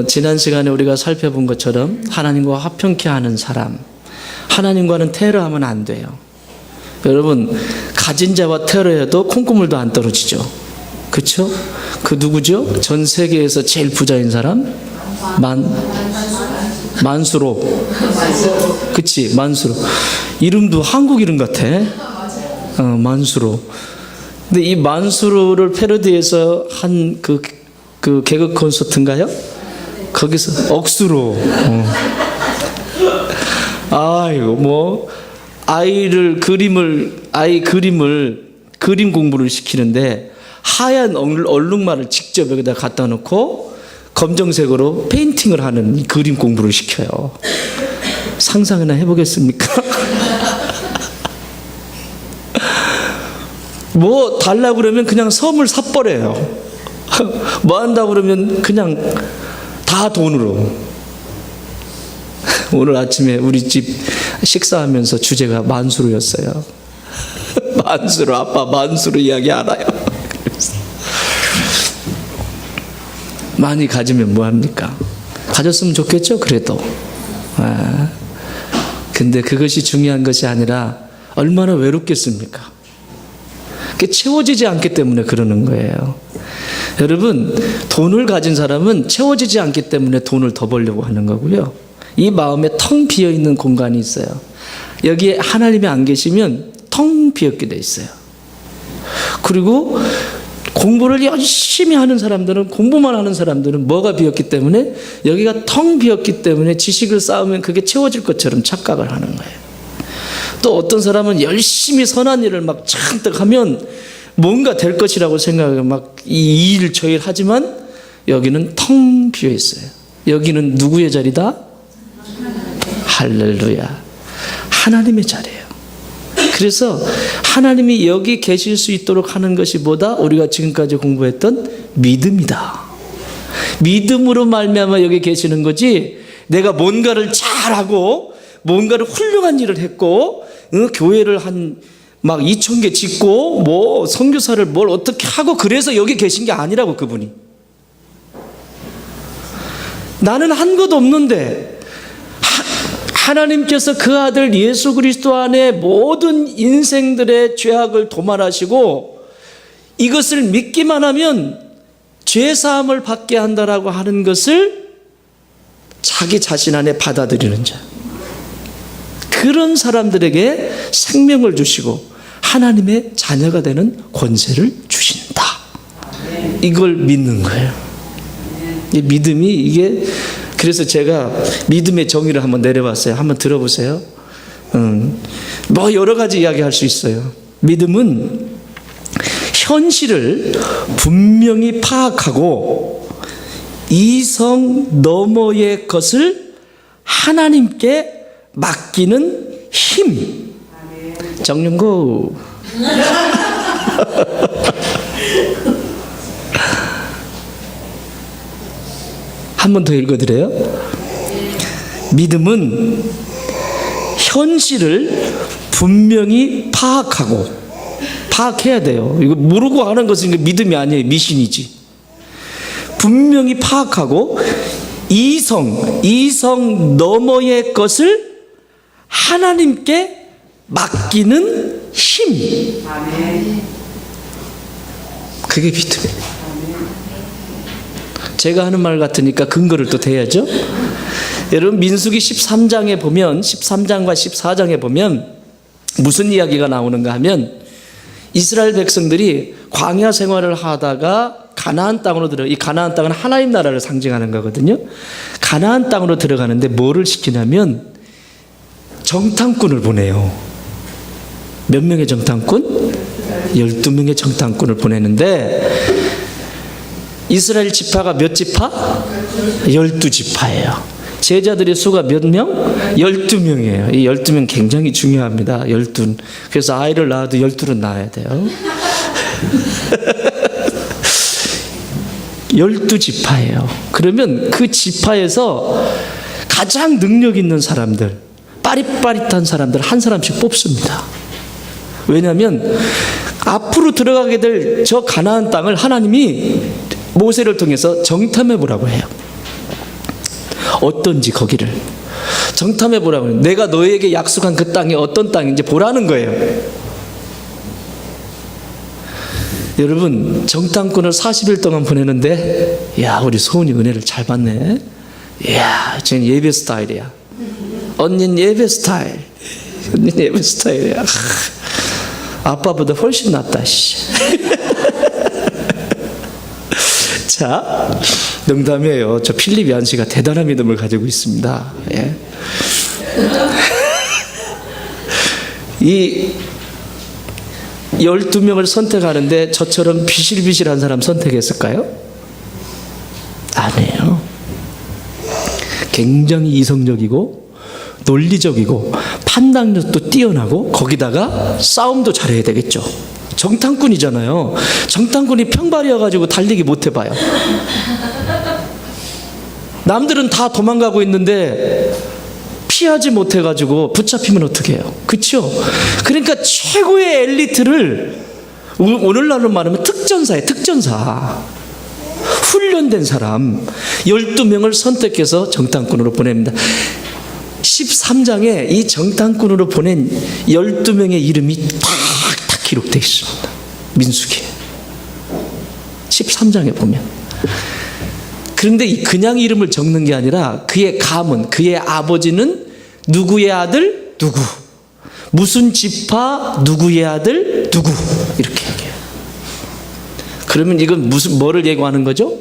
지난 시간에 우리가 살펴본 것처럼 하나님과 화평케 하는 사람, 하나님과는 테러하면 안 돼요. 여러분, 가진 자와 테러해도 콩고물도 안 떨어지죠. 그렇죠? 그 누구죠? 전 세계에서 제일 부자인 사람? 만수로. 그치? 만수로. 이름도 한국 이름 같아. 만수로. 근데 이 만수로를 패러디해서 한 그 개그 콘서트인가요? 거기서 억수로. 아이고, 뭐 아이 그림을 그림 공부를 시키는데 하얀 얼룩말을 직접 여기다 갖다 놓고 검정색으로 페인팅을 하는 그림 공부를 시켜요. 상상이나 해보겠습니까? 뭐 달라고 그러면 그냥 섬을 사버려요. 뭐 한다고 그러면 그냥 다 돈으로. 오늘 아침에 우리 집 식사하면서 주제가 만수르였어요. 만수르, 아빠 만수르 이야기 알아요? 많이 가지면 뭐합니까? 가졌으면 좋겠죠, 그래도. 근데 그것이 중요한 것이 아니라 얼마나 외롭겠습니까? 그게 채워지지 않기 때문에 그러는 거예요. 여러분, 돈을 가진 사람은 채워지지 않기 때문에 돈을 더 벌려고 하는 거고요. 이 마음에 텅 비어있는 공간이 있어요. 여기에 하나님이 안 계시면 텅 비었게 돼 있어요. 그리고 공부를 열심히 하는 사람들은, 공부만 하는 사람들은 뭐가 비었기 때문에, 여기가 텅 비었기 때문에 지식을 쌓으면 그게 채워질 것처럼 착각을 하는 거예요. 또 어떤 사람은 열심히 선한 일을 막 잔뜩 하면 뭔가 될 것이라고 생각하고 막 이 일 저 일 하지만 여기는 텅 비어 있어요. 여기는 누구의 자리다? 할렐루야. 하나님의 자리예요. 그래서 하나님이 여기 계실 수 있도록 하는 것이 뭐다? 우리가 지금까지 공부했던 믿음이다. 믿음으로 말미암아 여기 계시는 거지, 내가 뭔가를 잘하고 뭔가를 훌륭한 일을 했고 교회를 막 2,000개 짓고 뭐 선교사를 뭘 어떻게 하고 그래서 여기 계신 게 아니라고. 그분이 나는 한 것도 없는데 하나님께서 그 아들 예수 그리스도 안에 모든 인생들의 죄악을 도말하시고 이것을 믿기만 하면 죄사함을 받게 한다라고 하는 것을 자기 자신 안에 받아들이는 자, 그런 사람들에게 생명을 주시고 하나님의 자녀가 되는 권세를 주신다. 이걸 믿는 거예요. 이 믿음이 이게, 그래서 제가 믿음의 정의를 한번 내려봤어요. 한번 들어보세요. 뭐 여러 가지 이야기할 수 있어요. 믿음은 현실을 분명히 파악하고 이성 너머의 것을 하나님께 맡기는 힘. 정윤구. 한 번 더 읽어드려요. 믿음은 현실을 분명히 파악해야 돼요. 이거 모르고 하는 것은 믿음이 아니에요. 미신이지. 분명히 파악하고 이성 너머의 것을 하나님께 맡기는 힘. 그게 믿음이에요. 제가 하는 말 같으니까 근거를 또 대야죠. 여러분, 민수기 13장에 보면, 13장과 14장에 보면 무슨 이야기가 나오는가 하면, 이스라엘 백성들이 광야 생활을 하다가 가나안 땅으로 이 가나안 땅은 하나님 나라를 상징하는 거거든요. 가나안 땅으로 들어가는데 뭐를 시키냐면 정탐꾼을 보내요. 몇 명의 정탐꾼? 12명의 정탐꾼을 보내는데 이스라엘 지파가 몇 지파? 12지파예요. 제자들의 수가 몇 명? 12명이에요. 이 12명 굉장히 중요합니다. 12. 그래서 아이를 낳아도 12는 낳아야 돼요. 12지파예요. 그러면 그 지파에서 가장 능력 있는 사람들, 빠릿빠릿한 사람들 한 사람씩 뽑습니다. 왜냐하면 앞으로 들어가게 될 저 가나안 땅을 하나님이 모세를 통해서 정탐해 보라고 해요. 어떤지 거기를 정탐해 보라고. 내가 너에게 약속한 그 땅이 어떤 땅인지 보라는 거예요. 여러분, 정탐꾼을 40일 동안 보내는데, 야, 우리 소은이 은혜를 잘 받네. 이야, 쟤는 예배 스타일이야. 언니는 예배 스타일. 언니는 예배 스타일이야. 아빠보다 훨씬 낫다. 자, 농담이에요. 저 필립 얀시가 대단한 믿음을 가지고 있습니다. 예. 이 12명을 선택하는데 저처럼 비실비실한 사람 선택했을까요? 아니에요. 굉장히 이성적이고 논리적이고 판단력도 뛰어나고 거기다가 싸움도 잘해야 되겠죠. 정탐꾼이잖아요. 정탐꾼이 평발이어가지고 달리기 못 해봐요. 남들은 다 도망가고 있는데 피하지 못해가지고 붙잡히면 어떻게 해요? 그렇죠? 그러니까 최고의 엘리트를, 오늘날로 말하면 특전사예요. 특전사. 훈련된 사람 12명을 선택해서 정탐꾼으로 보냅니다. 13장에 이 정탐꾼으로 보낸 12명의 이름이 탁탁 기록되어 있습니다. 민수기에 13장에 보면. 그런데 그냥 이름을 적는 게 아니라 그의 가문, 그의 아버지는 누구의 아들? 누구. 무슨 지파? 누구의 아들? 누구. 이렇게 얘기해요. 그러면 이건 뭐를 예고하는 거죠?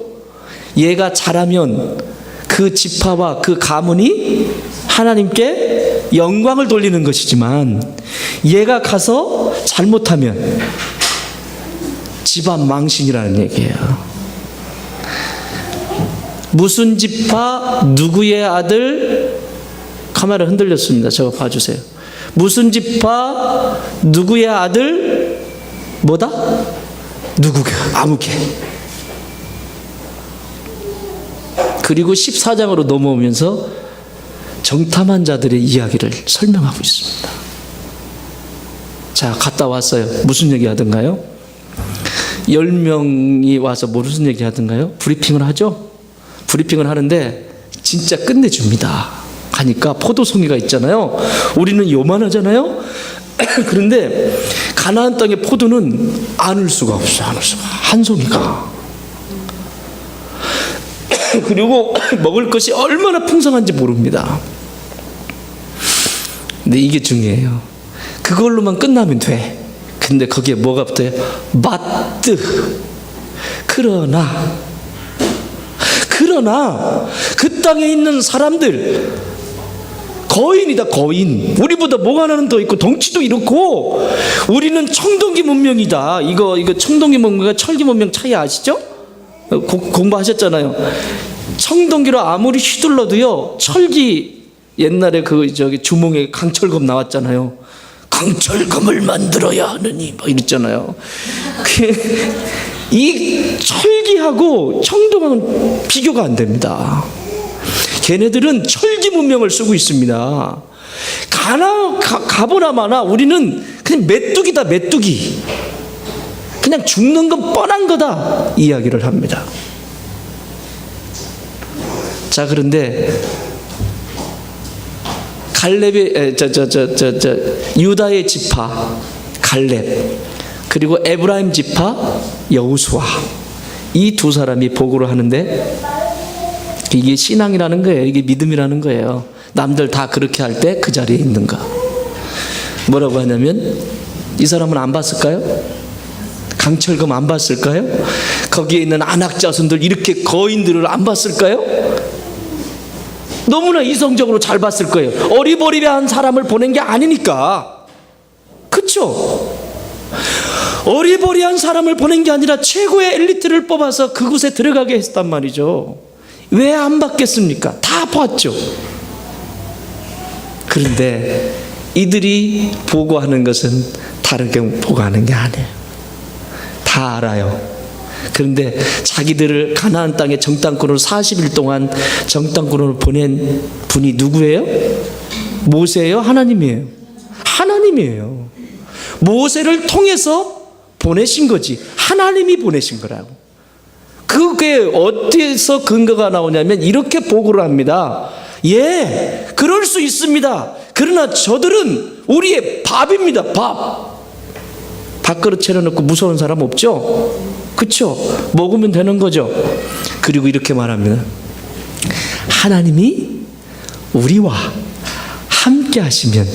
얘가 잘하면 그 지파와 그 가문이 하나님께 영광을 돌리는 것이지만, 얘가 가서 잘못하면 집안 망신이라는 얘기예요. 무슨 지파, 누구의 아들. 카메라 흔들렸습니다. 저거 봐주세요. 무슨 지파, 누구의 아들. 뭐다? 누구게, 아무개. 그리고 14장으로 넘어오면서 정탐한 자들의 이야기를 설명하고 있습니다. 자, 갔다 왔어요. 무슨 얘기 하던가요? 10명이 와서 무슨 얘기 하던가요? 브리핑을 하죠? 브리핑을 하는데 진짜 끝내줍니다. 가니까 포도송이가 있잖아요. 우리는 요만하잖아요. 그런데 가나안 땅의 포도는 안을 수가 없어요. 안을 수가. 한 송이가. 그리고 먹을 것이 얼마나 풍성한지 모릅니다. 근데 이게 중요해요. 그걸로만 끝나면 돼. 근데 거기에 뭐가 붙어요? 마뜨. 그러나 그 땅에 있는 사람들 거인이다. 거인. 우리보다 목 하나는 더 있고 덩치도 이렇고 우리는 청동기 문명이다. 이거 청동기 문명과 철기 문명 차이 아시죠? 공부하셨잖아요. 청동기로 아무리 휘둘러도요, 철기, 옛날에 주몽에 강철검 나왔잖아요. 강철검을 만들어야 하느니 막 이랬잖아요. 이 철기하고 청동은 비교가 안 됩니다. 걔네들은 철기 문명을 쓰고 있습니다. 가보나 마나 우리는 그냥 메뚜기다. 메뚜기. 그냥 죽는 건 뻔한 거다 이야기를 합니다. 자, 그런데 유다의 지파 갈렙, 그리고 에브라임 지파 여호수아, 이 두 사람이 보고를 하는데 이게 신앙이라는 거예요. 이게 믿음이라는 거예요. 남들 다 그렇게 할 때 그 자리에 있는가. 뭐라고 하냐면, 이 사람은 안 봤을까요? 강철검 안 봤을까요? 거기에 있는 안악자손들, 이렇게 거인들을 안 봤을까요? 너무나 이성적으로 잘 봤을 거예요. 어리버리한 사람을 보낸 게 아니니까. 그렇죠? 어리버리한 사람을 보낸 게 아니라 최고의 엘리트를 뽑아서 그곳에 들어가게 했단 말이죠. 왜 안 봤겠습니까? 다 봤죠. 그런데 이들이 보고하는 것은 다르게 보고하는 게 아니에요. 다 알아요. 그런데 자기들을 가나안 땅에 정탐꾼으로 40일 동안 정탐꾼으로 보낸 분이 누구예요? 모세예요? 하나님이에요? 하나님이에요. 모세를 통해서 보내신 거지. 하나님이 보내신 거라고. 그게 어디서 근거가 나오냐면 이렇게 보고를 합니다. 예, 그럴 수 있습니다. 그러나 저들은 우리의 밥입니다. 밥그릇 차려놓고 무서운 사람 없죠? 그렇죠? 먹으면 되는 거죠. 그리고 이렇게 말합니다. 하나님이 우리와 함께 하시면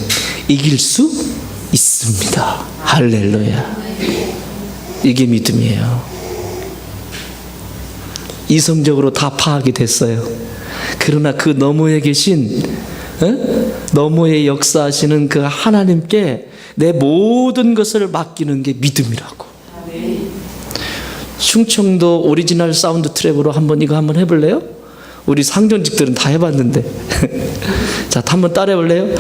이길 수 있습니다. 할렐루야. 이게 믿음이에요. 이성적으로 다 파악이 됐어요. 그러나 그 너머에 계신 너머에 역사하시는 그 하나님께 내 모든 것을 맡기는 게 믿음이라고. 충청도 오리지널 사운드 트랙으로 이거 한번 해볼래요? 우리 상전직들은 다 해봤는데. 자, 한번 따라해 볼래요?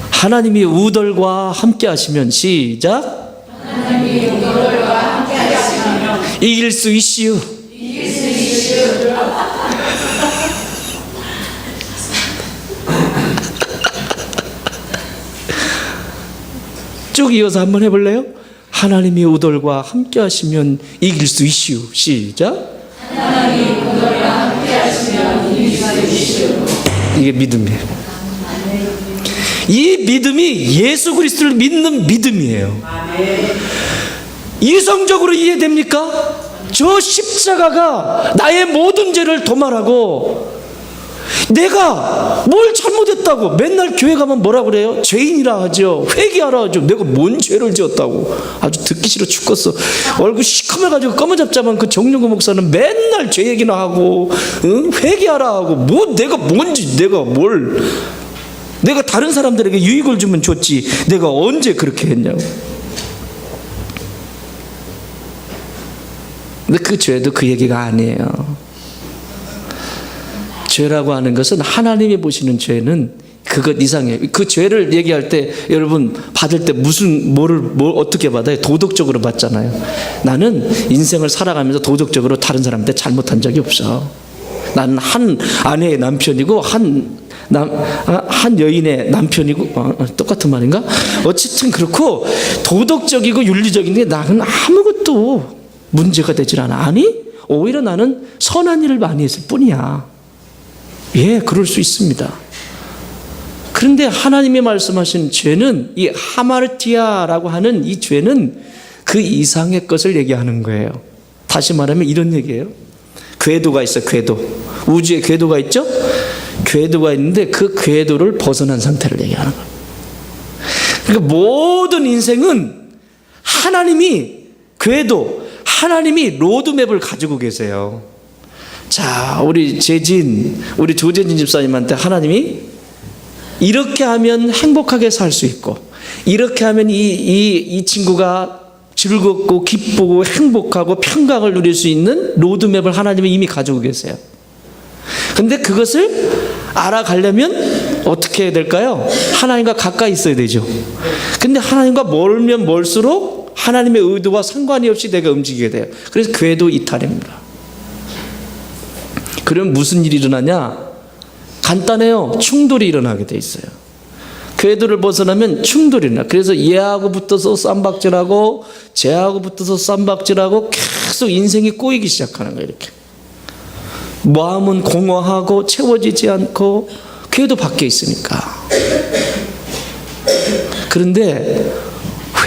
하나님이 우덜과 함께 하시면, 시작. 하나님이 우덜과 함께 하시면 이길 수 있시오. 쭉 이어서 한번 해볼래요? 하나님이 우덜과 함께 하시면 이길 수 있시오. 시작. 하나님이 우덜과 함께 하시면 이길 수 있시오. 이게 믿음이에요. 이 믿음이 예수 그리스도를 믿는 믿음이에요. 이성적으로 이해됩니까? 저 십자가가 나의 모든 죄를 도말하고 내가 뭘 잘못했다고 맨날 교회 가면 뭐라 그래요? 죄인이라 하죠. 회개하라 하죠. 내가 뭔 죄를 지었다고. 아주 듣기 싫어 죽겠어. 얼굴 시커매가지고 검은잡잡한 그 정용구 목사는 맨날 죄 얘기나 하고 회개하라 하고 내가 뭔지 내가 다른 사람들에게 유익을 주면 좋지 내가 언제 그렇게 했냐고. 근데 그 죄도 그 얘기가 아니에요. 죄라고 하는 것은 하나님이 보시는 죄는 그것 이상이에요. 그 죄를 얘기할 때 여러분 받을 때 뭘 어떻게 받아요? 도덕적으로 받잖아요. 나는 인생을 살아가면서 도덕적으로 다른 사람한테 잘못한 적이 없어. 나는 한 아내의 남편이고 한 여인의 남편이고 똑같은 말인가? 어쨌든 그렇고 도덕적이고 윤리적인 게 나는 아무것도 문제가 되질 않아. 아니 오히려 나는 선한 일을 많이 했을 뿐이야. 예, 그럴 수 있습니다. 그런데 하나님이 말씀하신 죄는 이 하마르티아라고 하는 이 죄는 그 이상의 것을 얘기하는 거예요. 다시 말하면 이런 얘기예요. 궤도가 있어요. 궤도. 우주에 궤도가 있죠? 궤도가 있는데 그 궤도를 벗어난 상태를 얘기하는 거예요. 그러니까 모든 인생은 하나님이 궤도, 하나님이 로드맵을 가지고 계세요. 자, 우리 조재진 집사님한테 하나님이 이렇게 하면 행복하게 살 수 있고 이렇게 하면 이 친구가 즐겁고 기쁘고 행복하고 평강을 누릴 수 있는 로드맵을 하나님이 이미 가지고 계세요. 근데 그것을 알아가려면 어떻게 해야 될까요? 하나님과 가까이 있어야 되죠. 근데 하나님과 멀면 멀수록 하나님의 의도와 상관이 없이 내가 움직이게 돼요. 그래서 궤도 이탈입니다. 그럼 무슨 일이 일어나냐? 간단해요. 충돌이 일어나게 돼 있어요. 궤도를 벗어나면 충돌이 일어나. 그래서 얘하고 붙어서 쌈박질하고 쟤하고 붙어서 쌈박질하고 계속 인생이 꼬이기 시작하는 거예요. 이렇게 마음은 공허하고 채워지지 않고 궤도 밖에 있으니까. 그런데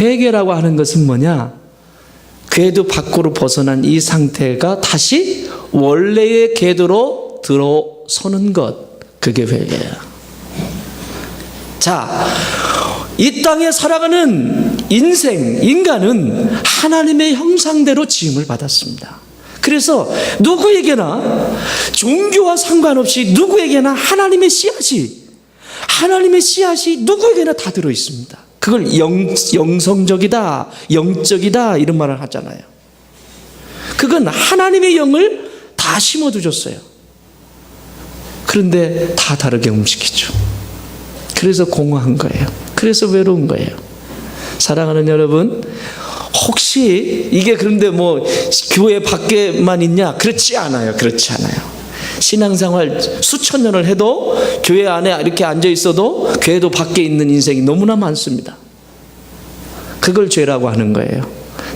회개라고 하는 것은 뭐냐? 궤도 밖으로 벗어난 이 상태가 다시 원래의 궤도로 들어서는 것, 그게 회개야. 자, 이 땅에 살아가는 인간은 하나님의 형상대로 지음을 받았습니다. 그래서 누구에게나 종교와 상관없이 누구에게나 하나님의 씨앗이 누구에게나 다 들어 있습니다. 그걸 영성적이다, 영적이다 이런 말을 하잖아요. 그건 하나님의 영을 다 심어두셨어요. 그런데 다 다르게 움직이죠. 그래서 공허한 거예요. 그래서 외로운 거예요. 사랑하는 여러분, 혹시 이게 그런데 교회 밖에만 있냐? 그렇지 않아요. 신앙생활 수천 년을 해도 교회 안에 이렇게 앉아 있어도 교회도 밖에 있는 인생이 너무나 많습니다. 그걸 죄라고 하는 거예요.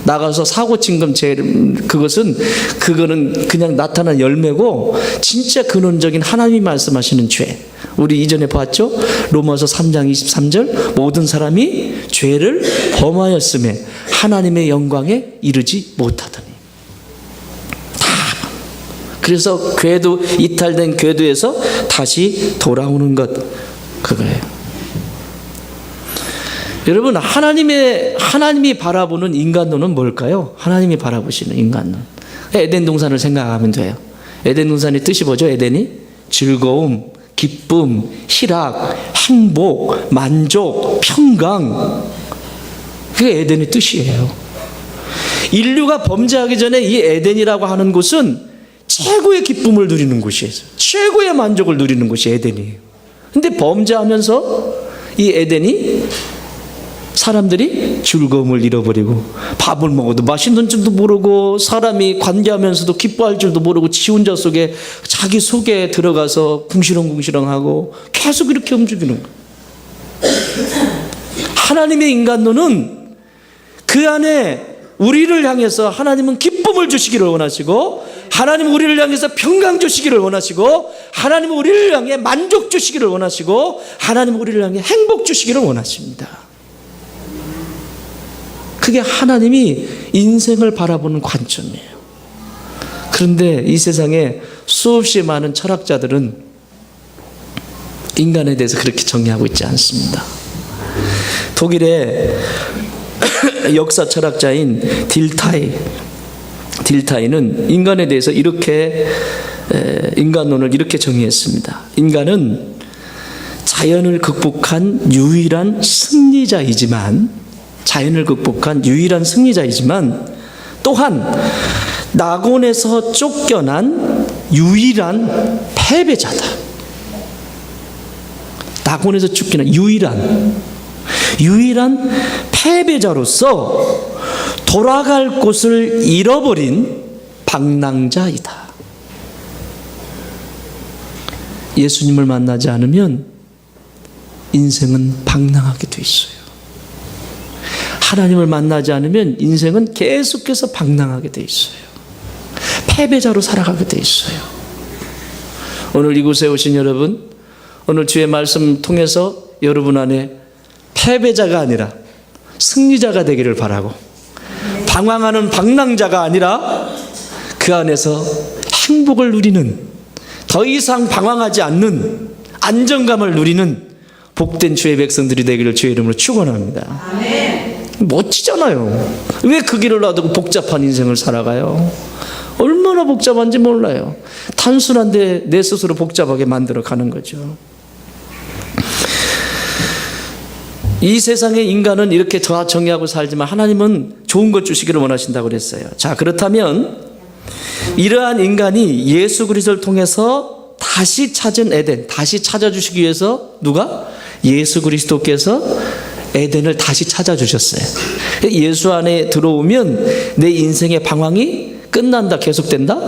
나가서 사고 친 건 그거는 그냥 나타난 열매고 진짜 근원적인 하나님이 말씀하시는 죄. 우리 이전에 봤죠? 로마서 3장 23절 모든 사람이 죄를 범하였음에 하나님의 영광에 이르지 못하더니. 그래서 궤도 이탈된 궤도에서 다시 돌아오는 것 그거예요. 여러분 하나님이 바라보는 인간론은 뭘까요? 하나님이 바라보시는 인간론. 에덴 동산을 생각하면 돼요. 에덴 동산의 뜻이 뭐죠? 에덴이 즐거움, 기쁨, 희락, 행복, 만족, 평강. 그게 에덴의 뜻이에요. 인류가 범죄하기 전에 이 에덴이라고 하는 곳은 최고의 기쁨을 누리는 곳이에요. 최고의 만족을 누리는 곳이 에덴이에요. 근데 범죄하면서 이 에덴이 사람들이 즐거움을 잃어버리고 밥을 먹어도 맛있는 줄도 모르고 사람이 관계하면서도 기뻐할 줄도 모르고 지 혼자 속에 자기 속에 들어가서 궁시렁궁시렁하고 계속 이렇게 움직이는 거예요. 하나님의 인간론은 그 안에 우리를 향해서 하나님은 기쁨을 주시기를 원하시고 하나님은 우리를 향해서 평강 주시기를 원하시고 하나님은 우리를 향해 만족 주시기를 원하시고 하나님은 우리를 향해 행복 주시기를 원하십니다. 그게 하나님이 인생을 바라보는 관점이에요. 그런데 이 세상에 수없이 많은 철학자들은 인간에 대해서 그렇게 정의하고 있지 않습니다. 독일의 역사 철학자인 딜타이는 인간에 대해서 이렇게 인간론을 이렇게 정의했습니다. 인간은 자연을 극복한 유일한 승리자이지만 또한 낙원에서 쫓겨난 유일한 패배자다. 낙원에서 쫓겨난 유일한 패배자로서 돌아갈 곳을 잃어버린 방랑자이다. 예수님을 만나지 않으면 인생은 방랑하게 돼 있어요. 하나님을 만나지 않으면 인생은 계속해서 방랑하게 돼 있어요. 패배자로 살아가게 돼 있어요. 오늘 이곳에 오신 여러분, 오늘 주의 말씀 통해서 여러분 안에 패배자가 아니라 승리자가 되기를 바라고, 방황하는 방랑자가 아니라 그 안에서 행복을 누리는, 더 이상 방황하지 않는 안정감을 누리는 복된 주의 백성들이 되기를 주의 이름으로 축원합니다. 아멘. 멋지잖아요. 왜 그 길을 놔두고 복잡한 인생을 살아가요? 얼마나 복잡한지 몰라요. 단순한데 내 스스로 복잡하게 만들어 가는 거죠. 이 세상의 인간은 이렇게 다 정의하고 살지만 하나님은 좋은 것 주시기를 원하신다고 그랬어요. 자, 그렇다면 이러한 인간이 예수 그리스도를 통해서 다시 찾은 에덴, 다시 찾아주시기 위해서 누가? 예수 그리스도께서 에덴을 다시 찾아주셨어요. 예수 안에 들어오면 내 인생의 방황이 끝난다, 계속된다?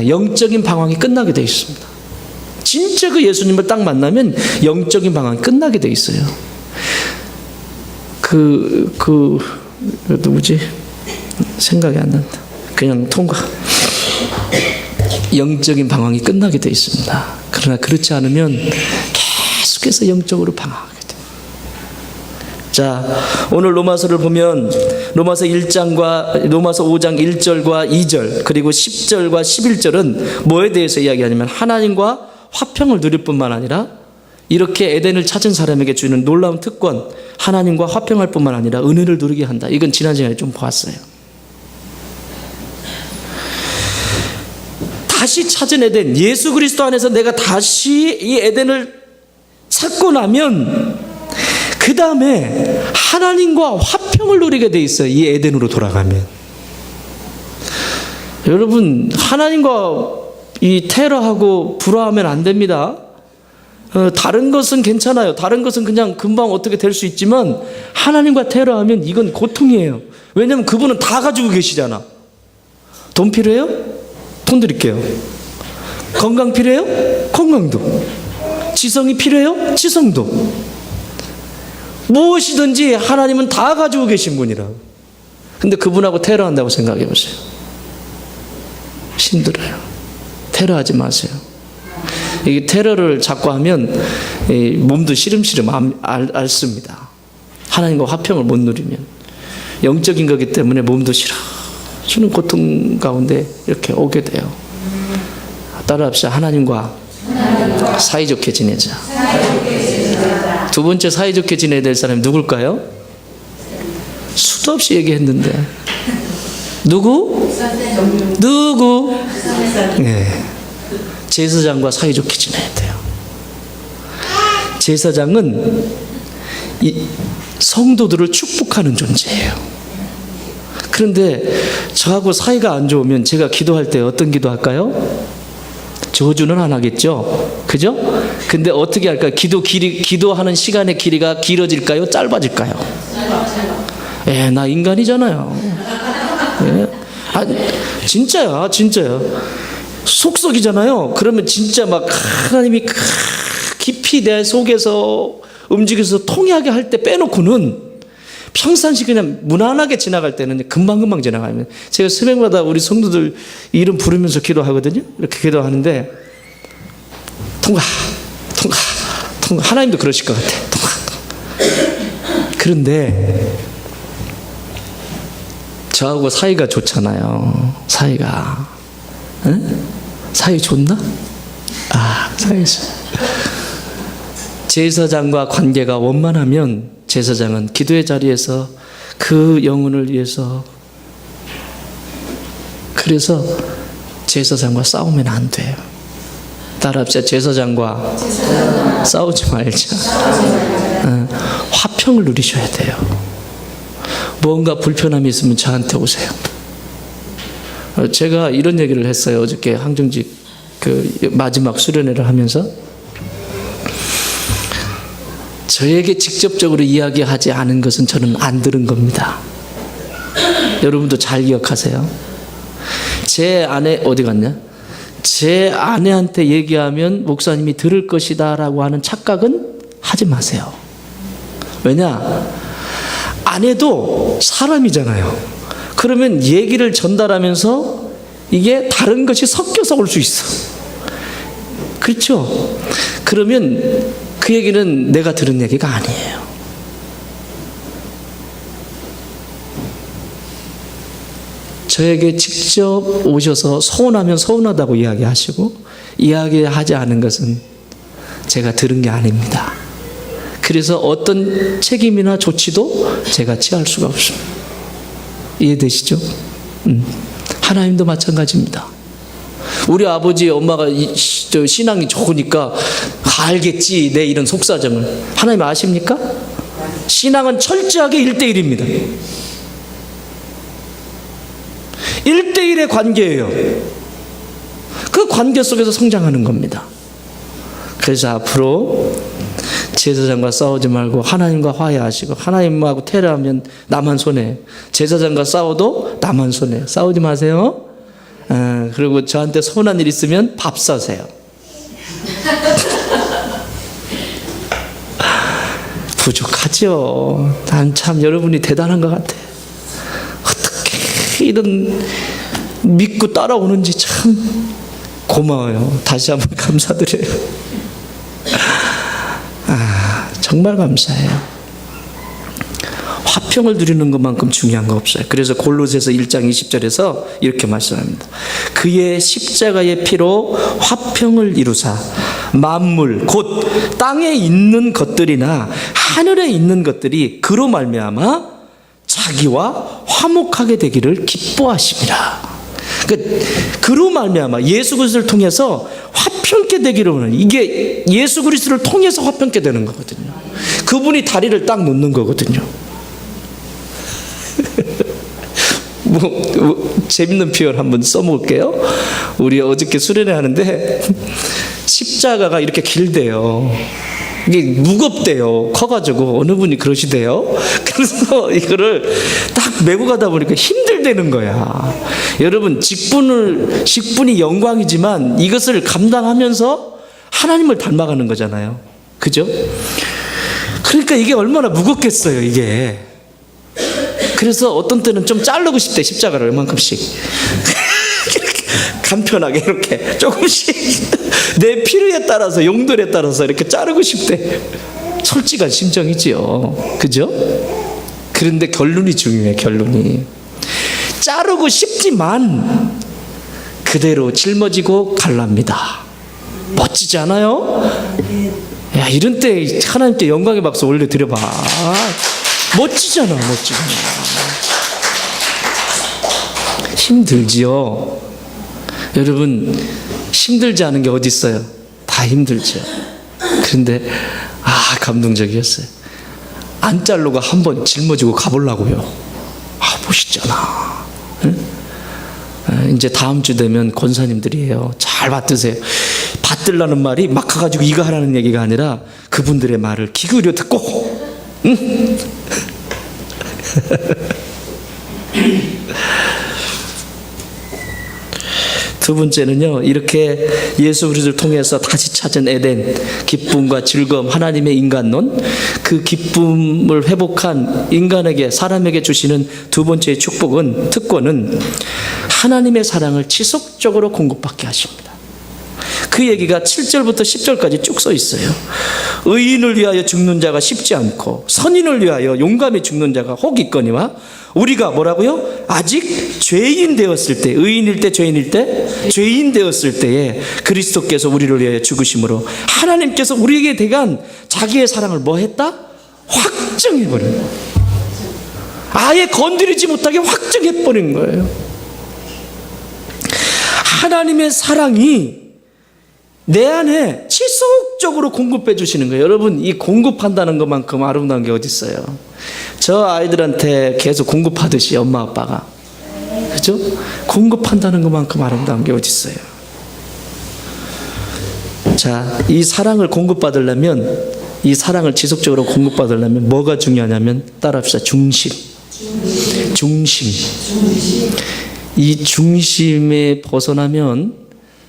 영적인 방황이 끝나게 되어 있습니다. 진짜 그 예수님을 딱 만나면 영적인 방황이 끝나게 되어 있어요. 누구지? 생각이 안 난다. 그냥 통과. 영적인 방황이 끝나게 되어 있습니다. 그러나 그렇지 않으면 계속해서 영적으로 방황하게 돼요. 자, 오늘 로마서를 보면 로마서 5장 1절과 2절 그리고 10절과 11절은 뭐에 대해서 이야기하냐면 하나님과 화평을 누릴 뿐만 아니라 이렇게 에덴을 찾은 사람에게 주는 놀라운 특권, 하나님과 화평할 뿐만 아니라 은혜를 누리게 한다. 이건 지난 시간에 좀 봤어요. 다시 찾은 에덴, 예수 그리스도 안에서 내가 다시 이 에덴을 찾고 나면 그 다음에 하나님과 화평을 누리게 돼 있어요. 이 에덴으로 돌아가면. 여러분, 하나님과 이 테러하고 불화하면 안 됩니다. 다른 것은 괜찮아요. 다른 것은 그냥 금방 어떻게 될 수 있지만 하나님과 테러하면 이건 고통이에요. 왜냐하면 그분은 다 가지고 계시잖아. 돈 필요해요? 돈 드릴게요. 건강 필요해요? 건강도. 지성이 필요해요? 지성도. 무엇이든지 하나님은 다 가지고 계신 분이라. 근데 그분하고 테러한다고 생각해 보세요. 힘들어요. 테러하지 마세요. 이게 테러를 자꾸 하면 몸도 시름시름 앓습니다. 하나님과 화평을 못 누리면. 영적인 거기 때문에 몸도 싫어지는 고통 가운데 이렇게 오게 돼요. 따라합시다. 하나님과 사이좋게 지내자. 두 번째 사이좋게 지내야 될 사람이 누굴까요? 수도 없이 얘기했는데 누구? 네. 제사장과 사이좋게 지내야 돼요. 제사장은 성도들을 축복하는 존재예요. 그런데 저하고 사이가 안 좋으면 제가 기도할 때 어떤 기도할까요? 저주는 안 하겠죠? 그죠? 근데 어떻게 할까요? 기도하는 시간의 길이가 길어질까요? 짧아질까요? 나 인간이잖아요. 진짜야. 속썩이잖아요. 그러면 진짜 막 하나님이 깊이 내 속에서 움직여서 통하게 할 때 빼놓고는 평상시 그냥 무난하게 지나갈 때는 금방금방 지나가면, 제가 새벽마다 우리 성도들 이름 부르면서 기도하거든요. 이렇게 기도하는데 통과. 하나님도 그러실 것 같아. 통과. 그런데 저하고 사이가 좋잖아요. 사이가. 응? 사이 좋나? 사이 좋. 제사장과 관계가 원만하면 제사장은 기도의 자리에서 그 영혼을 위해서, 그래서 제사장과 싸우면 안 돼요. 따라합시다. 제사장과 싸우지 말자. 화평을 누리셔야 돼요. 뭔가 불편함이 있으면 저한테 오세요. 제가 이런 얘기를 했어요. 어저께 항정직 마지막 수련회를 하면서, 저에게 직접적으로 이야기하지 않은 것은 저는 안 들은 겁니다. 여러분도 잘 기억하세요. 제 아내 어디 갔냐? 제 아내한테 얘기하면 목사님이 들을 것이다 라고 하는 착각은 하지 마세요. 왜냐? 아내도 사람이잖아요. 그러면 얘기를 전달하면서 이게 다른 것이 섞여서 올 수 있어. 그렇죠? 그러면 그 얘기는 내가 들은 얘기가 아니에요. 저에게 직접 오셔서 서운하면 서운하다고 이야기하시고, 이야기하지 않은 것은 제가 들은 게 아닙니다. 그래서 어떤 책임이나 조치도 제가 취할 수가 없습니다. 이해되시죠? 하나님도 마찬가지입니다. 우리 아버지 엄마가 신앙이 좋으니까 알겠지 내 이런 속사정을. 하나님 아십니까? 신앙은 철저하게 1대1입니다. 1대1의 관계예요. 그 관계 속에서 성장하는 겁니다. 그래서 앞으로 제사장과 싸우지 말고 하나님과 화해하시고, 하나님하고 테러하면 나만 손해. 제사장과 싸워도 나만 손해. 싸우지 마세요. 그리고 저한테 서운한 일 있으면 밥 사세요. 부족하죠. 난 참 여러분이 대단한 것 같아. 어떻게 이런 믿고 따라오는지 참 고마워요. 다시 한번 감사드려요. 정말 감사해요. 화평을 누리는 것만큼 중요한 거 없어요. 그래서 골로새서 1장 20절에서 이렇게 말씀합니다. 그의 십자가의 피로 화평을 이루사 만물 곧 땅에 있는 것들이나 하늘에 있는 것들이 그로 말미암아 자기와 화목하게 되기를 기뻐하심이라. 그로 말미암아 예수 그리스도를 통해서 화평케 되기를 원하는, 이게 예수 그리스도를 통해서 화평케 되는 거거든요. 그분이 다리를 딱 놓는 거거든요. 재밌는 표현 한번 써볼게요. 우리 어저께 수련회 하는데 십자가가 이렇게 길대요. 이게 무겁대요. 커가지고 어느 분이 그러시대요. 그래서 이거를 딱 메고 가다 보니까 힘들다는 거야. 여러분, 직분이 영광이지만 이것을 감당하면서 하나님을 닮아가는 거잖아요. 그죠? 그러니까 이게 얼마나 무겁겠어요, 이게. 그래서 어떤 때는 좀 자르고 싶대, 십자가를 이만큼씩. 간편하게 이렇게 조금씩 내 필요에 따라서, 용도에 따라서 이렇게 자르고 싶대. 솔직한 심정이지요, 그죠? 그런데 결론이 중요해. 결론이 자르고 싶지만 그대로 짊어지고 갈랍니다. 멋지지 않아요? 야, 이런 때 하나님께 영광의 박수 올려드려봐. 멋지잖아, 멋지잖아. 힘들지요. 여러분, 힘들지 않은 게 어디 있어요? 다 힘들죠. 그런데 감동적이었어요. 안 자르고 한번 짊어지고 가보려고요. 멋있잖아. 응? 이제 다음 주 되면 권사님들이에요. 잘 받드세요. 받들라는 말이 막 가가지고 이거 하라는 얘기가 아니라 그분들의 말을 귀 기울여 듣고, 응? 두 번째는요, 이렇게 예수 그리스도를 통해서 다시 찾은 에덴, 기쁨과 즐거움, 하나님의 인간론, 그 기쁨을 회복한 인간에게, 사람에게 주시는 두 번째의 축복은, 특권은 하나님의 사랑을 지속적으로 공급받게 하십니다. 그 얘기가 7절부터 10절까지 쭉 써 있어요. 의인을 위하여 죽는 자가 쉽지 않고 선인을 위하여 용감히 죽는 자가 혹 있거니와, 우리가 뭐라고요? 아직 죄인 되었을 때, 의인일 때, 죄인일 때, 죄인 되었을 때에 그리스도께서 우리를 위하여 죽으심으로 하나님께서 우리에게 대한 자기의 사랑을 뭐 했다? 확정해버린 거예요. 아예 건드리지 못하게 확정해버린 거예요. 하나님의 사랑이 내 안에 지속적으로 공급해 주시는 거예요. 여러분, 이 공급한다는 것만큼 아름다운 게 어디 있어요? 저 아이들한테 계속 공급하듯이 엄마 아빠가, 그죠? 공급한다는 것만큼 아름다운 게 어디 있어요? 자, 이 사랑을 공급받으려면, 이 사랑을 지속적으로 공급받으려면 뭐가 중요하냐면, 따라합시다. 중심. 이 중심에 벗어나면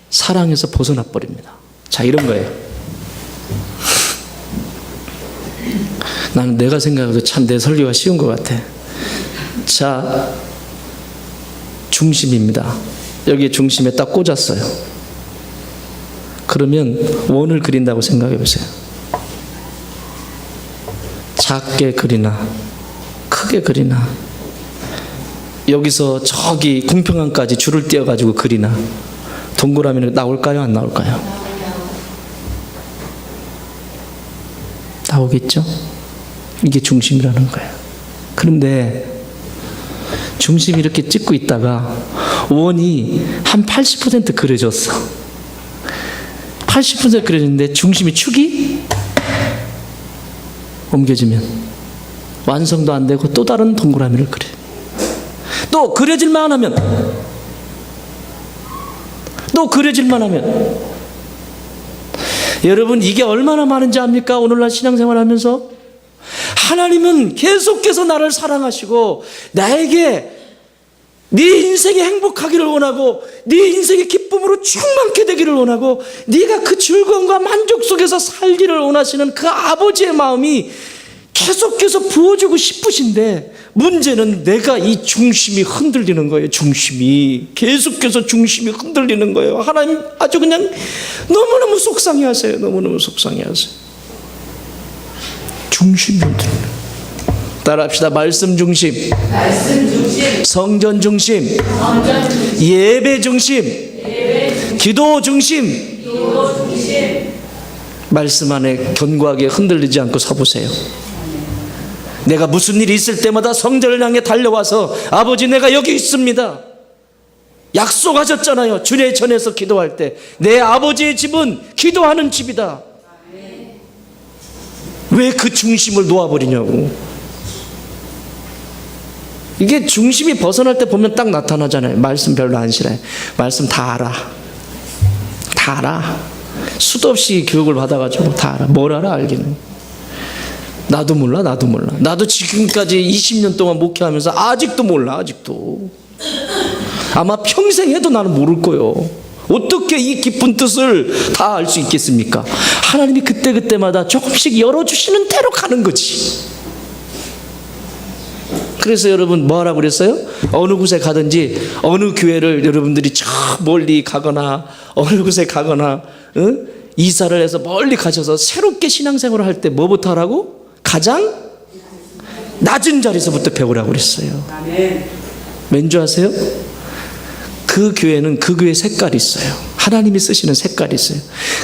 사랑에서 벗어나 버립니다. 자, 이런 거예요. 나는 내가 생각해도 참 내 설교가 쉬운 것 같아. 자, 중심입니다. 여기 중심에 딱 꽂았어요. 그러면 원을 그린다고 생각해 보세요. 작게 그리나 크게 그리나, 여기서 저기 궁평항까지 줄을 띄어가지고 그리나, 동그라미는 나올까요? 안 나올까요? 나오겠죠? 이게 중심이라는 거예요. 그런데 중심이 이렇게 찍고 있다가 원이 한 80% 그려졌어. 80% 그려졌는데 중심이 축이 옮겨지면 완성도 안 되고 또 다른 동그라미를 그려요. 또 그려질만 하면, 또 그려질만 하면, 여러분, 이게 얼마나 많은지 압니까? 오늘날 신앙생활 하면서 하나님은 계속해서 나를 사랑하시고 나에게 네 인생이 행복하기를 원하고 네 인생이 기쁨으로 충만케 되기를 원하고 네가 그 즐거움과 만족 속에서 살기를 원하시는 그 아버지의 마음이 계속해서 부어주고 싶으신데, 문제는 내가 이 중심이 흔들리는 거예요. 중심이 계속해서 중심이 흔들리는 거예요. 하나님 아주 그냥 너무너무 속상해하세요. 너무너무 속상해하세요. 중심이 흔들리는 거예요. 따라합시다. 말씀 중심, 성전 중심, 예배 중심, 기도 중심. 말씀 안에 견고하게 흔들리지 않고 서보세요. 내가 무슨 일이 있을 때마다 성전을 향해 달려와서, 아버지 내가 여기 있습니다. 약속하셨잖아요. 주례 전에서 기도할 때 내 아버지의 집은 기도하는 집이다. 왜 그 중심을 놓아버리냐고. 이게 중심이 벗어날 때 보면 딱 나타나잖아요. 말씀 별로 안 싫어해. 말씀 다 알아. 다 알아. 수도 없이 교육을 받아가지고 다 알아. 뭘 알아? 알기는. 나도 몰라. 나도 지금까지 20년 동안 목회하면서 아직도 몰라. 아직도. 아마 평생 해도 나는 모를 거예요. 어떻게 이 깊은 뜻을 다 알 수 있겠습니까? 하나님이 그때그때마다 조금씩 열어주시는 대로 가는 거지. 그래서 여러분 뭐 하라고 그랬어요? 어느 곳에 가든지 어느 교회를 여러분들이 저 멀리 가거나 어느 곳에 가거나 이사를 해서 멀리 가셔서 새롭게 신앙생활을 할 때 뭐부터 하라고? 가장 낮은 자리에서부터 배우라고 그랬어요. 왠지 아세요? 그 교회는 그 교회 색깔이 있어요. 하나님이 쓰시는 색깔이 있어요.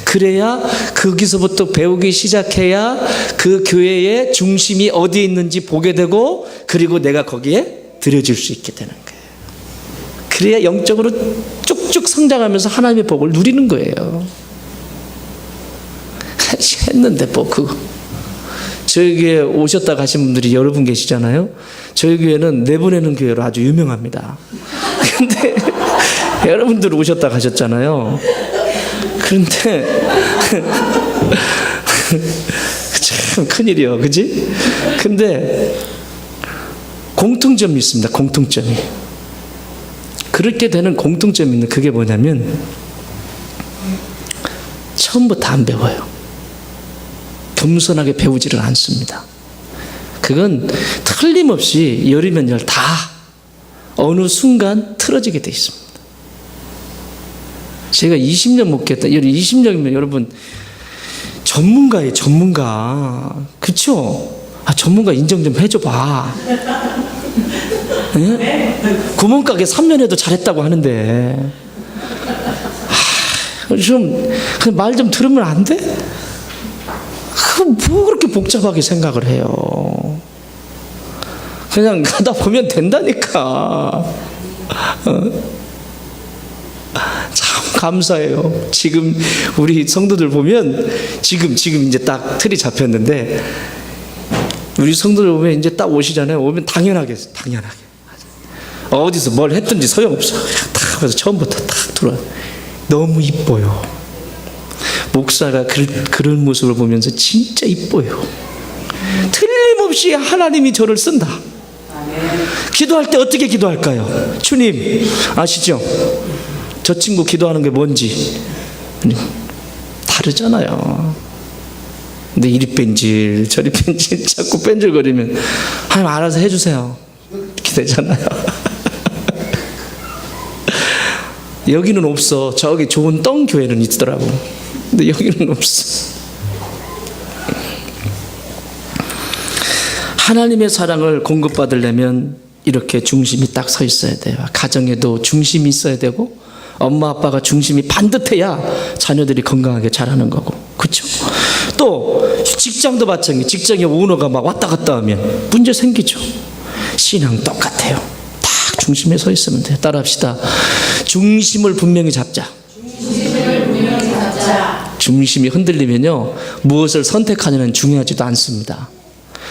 그래야 거기서부터 배우기 시작해야 그 교회의 중심이 어디에 있는지 보게 되고 그리고 내가 거기에 들여질 수 있게 되는 거예요. 그래야 영적으로 쭉쭉 성장하면서 하나님의 복을 누리는 거예요. 했는데 뭐 그거 저희 교회에 오셨다 가신 분들이 여러 분 계시잖아요. 저희 교회는 내보내는 교회로 아주 유명합니다. 근데 여러분들 오셨다 가셨잖아요. 그런데 참 큰일이요, 그지? 근데 공통점이 있습니다. 공통점이. 그렇게 되는 공통점이 있는 그게 뭐냐면 처음부터 안 배워요. 겸손하게 배우지를 않습니다. 그건 틀림없이 열이면 열 다 어느 순간 틀어지게 돼 있습니다. 제가 20년 목회했다. 20년이면 여러분 전문가예요. 전문가. 그렇죠? 전문가 인정 좀 해줘봐. 네? 구멍가게 3년 해도 잘했다고 하는데 좀 말 좀 들으면 안 돼? 뭐 그렇게 복잡하게 생각을 해요. 그냥 가다 보면 된다니까. 참 감사해요. 지금 우리 성도들 보면 지금 이제 딱 틀이 잡혔는데 우리 성도들 보면 이제 딱 오시잖아요. 오면 당연하게 어디서 뭘 했든지 소용없어. 딱 그래서 처음부터 딱 들어와. 너무 이뻐요. 목사가 그런 모습을 보면서 진짜 이뻐요. 틀림없이 하나님이 저를 쓴다. 기도할 때 어떻게 기도할까요? 주님 아시죠? 저 친구 기도하는 게 뭔지 다르잖아요. 근데 이리 뺀질 저리 뺀질 자꾸 뺀질거리면 하나님 알아서 해주세요 이렇게 되잖아요. 여기는 없어. 저기 좋은 떵 교회는 있더라고. 근데 여기는 없어. 하나님의 사랑을 공급받으려면 이렇게 중심이 딱 서 있어야 돼요. 가정에도 중심이 있어야 되고 엄마 아빠가 중심이 반듯해야 자녀들이 건강하게 자라는 거고. 그렇죠? 또 직장도 마찬가지. 직장에 오너가 막 왔다 갔다 하면 문제 생기죠. 신앙 똑같아요. 딱 중심에 서 있으면 돼요. 따라합시다. 중심을 분명히 잡자. 중심이 흔들리면요 무엇을 선택하느냐는 중요하지도 않습니다.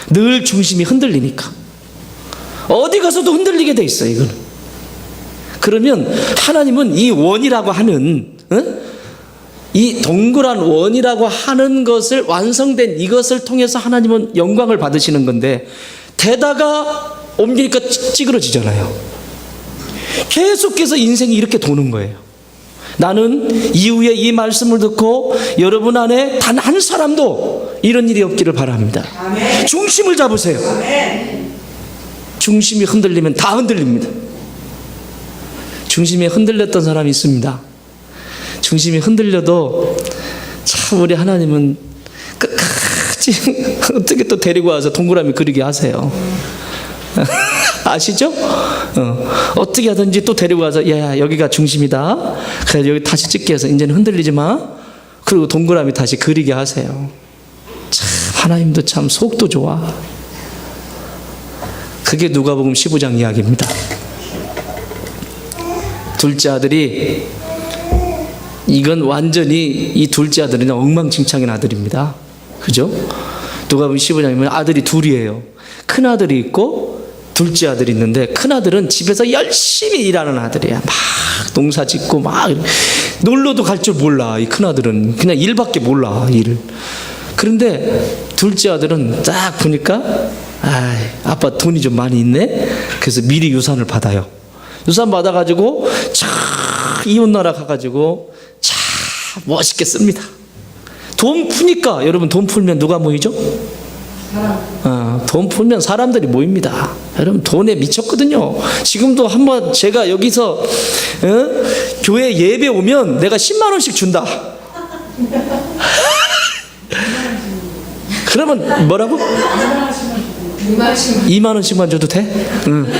늘 중심이 흔들리니까 어디 가서도 흔들리게 돼 있어요. 이거는. 그러면 하나님은 이 원이라고 하는 이 동그란 원이라고 하는 것을 완성된 이것을 통해서 하나님은 영광을 받으시는 건데 되다가 옮기니까 찌그러지잖아요. 계속해서 인생이 이렇게 도는 거예요. 나는 이후에 이 말씀을 듣고 여러분 안에 단 한 사람도 이런 일이 없기를 바랍니다. 아멘. 중심을 잡으세요. 아멘. 중심이 흔들리면 다 흔들립니다. 중심이 흔들렸던 사람이 있습니다. 중심이 흔들려도 참 우리 하나님은 끝까지 어떻게 또 데리고 와서 동그라미 그리게 하세요. 아시죠? 어떻게 하든지 또 데리고 와서 야 여기가 중심이다. 그래서 여기 다시 찍게 해서 이제는 흔들리지 마. 그리고 동그라미 다시 그리게 하세요. 참 하나님도 참 속도 좋아. 그게 누가복음 15장 이야기입니다. 둘째 아들이 이건 완전히 이 둘째 아들은 엉망진창인 아들입니다. 그죠? 누가복음 15장이면 아들이 둘이에요. 큰 아들이 있고 둘째 아들이 있는데 큰 아들은 집에서 열심히 일하는 아들이야. 막 농사 짓고 막 놀러도 갈 줄 몰라. 이 큰 아들은 그냥 일밖에 몰라. 일을. 그런데 둘째 아들은 딱 보니까 아빠 돈이 좀 많이 있네. 그래서 미리 유산을 받아요. 유산 받아가지고 참 이웃나라 가가지고 참 멋있게 씁니다. 돈 푸니까 여러분 돈 풀면 누가 모이죠? 돈 풀면 사람들이 모입니다. 여러분 돈에 미쳤거든요. 지금도 한번 제가 여기서 교회 예배 오면 내가 10만 원씩 준다. 그러면 뭐라고? 2만 원씩만 줘도 돼? 응.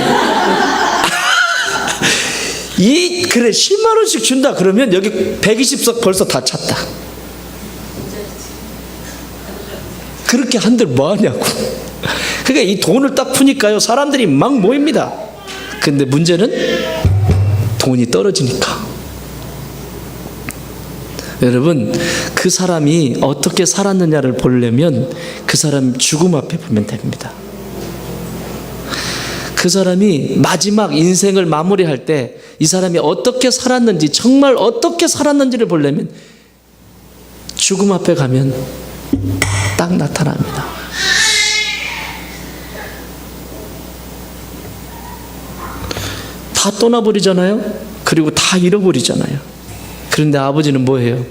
그래 10만 원씩 준다 그러면 여기 120석 벌써 다 찼다. 그렇게 한들 뭐 하냐고. 그러니까 이 돈을 딱 푸니까요 사람들이 막 모입니다. 근데 문제는 돈이 떨어지니까. 여러분 그 사람이 어떻게 살았느냐를 보려면 그 사람 죽음 앞에 보면 됩니다. 그 사람이 마지막 인생을 마무리할 때 이 사람이 어떻게 살았는지, 정말 어떻게 살았는지를 보려면 죽음 앞에 가면 딱 나타납니다. 다 떠나버리잖아요. 그리고 다 잃어버리잖아요. 그런데 아버지는 뭐예요?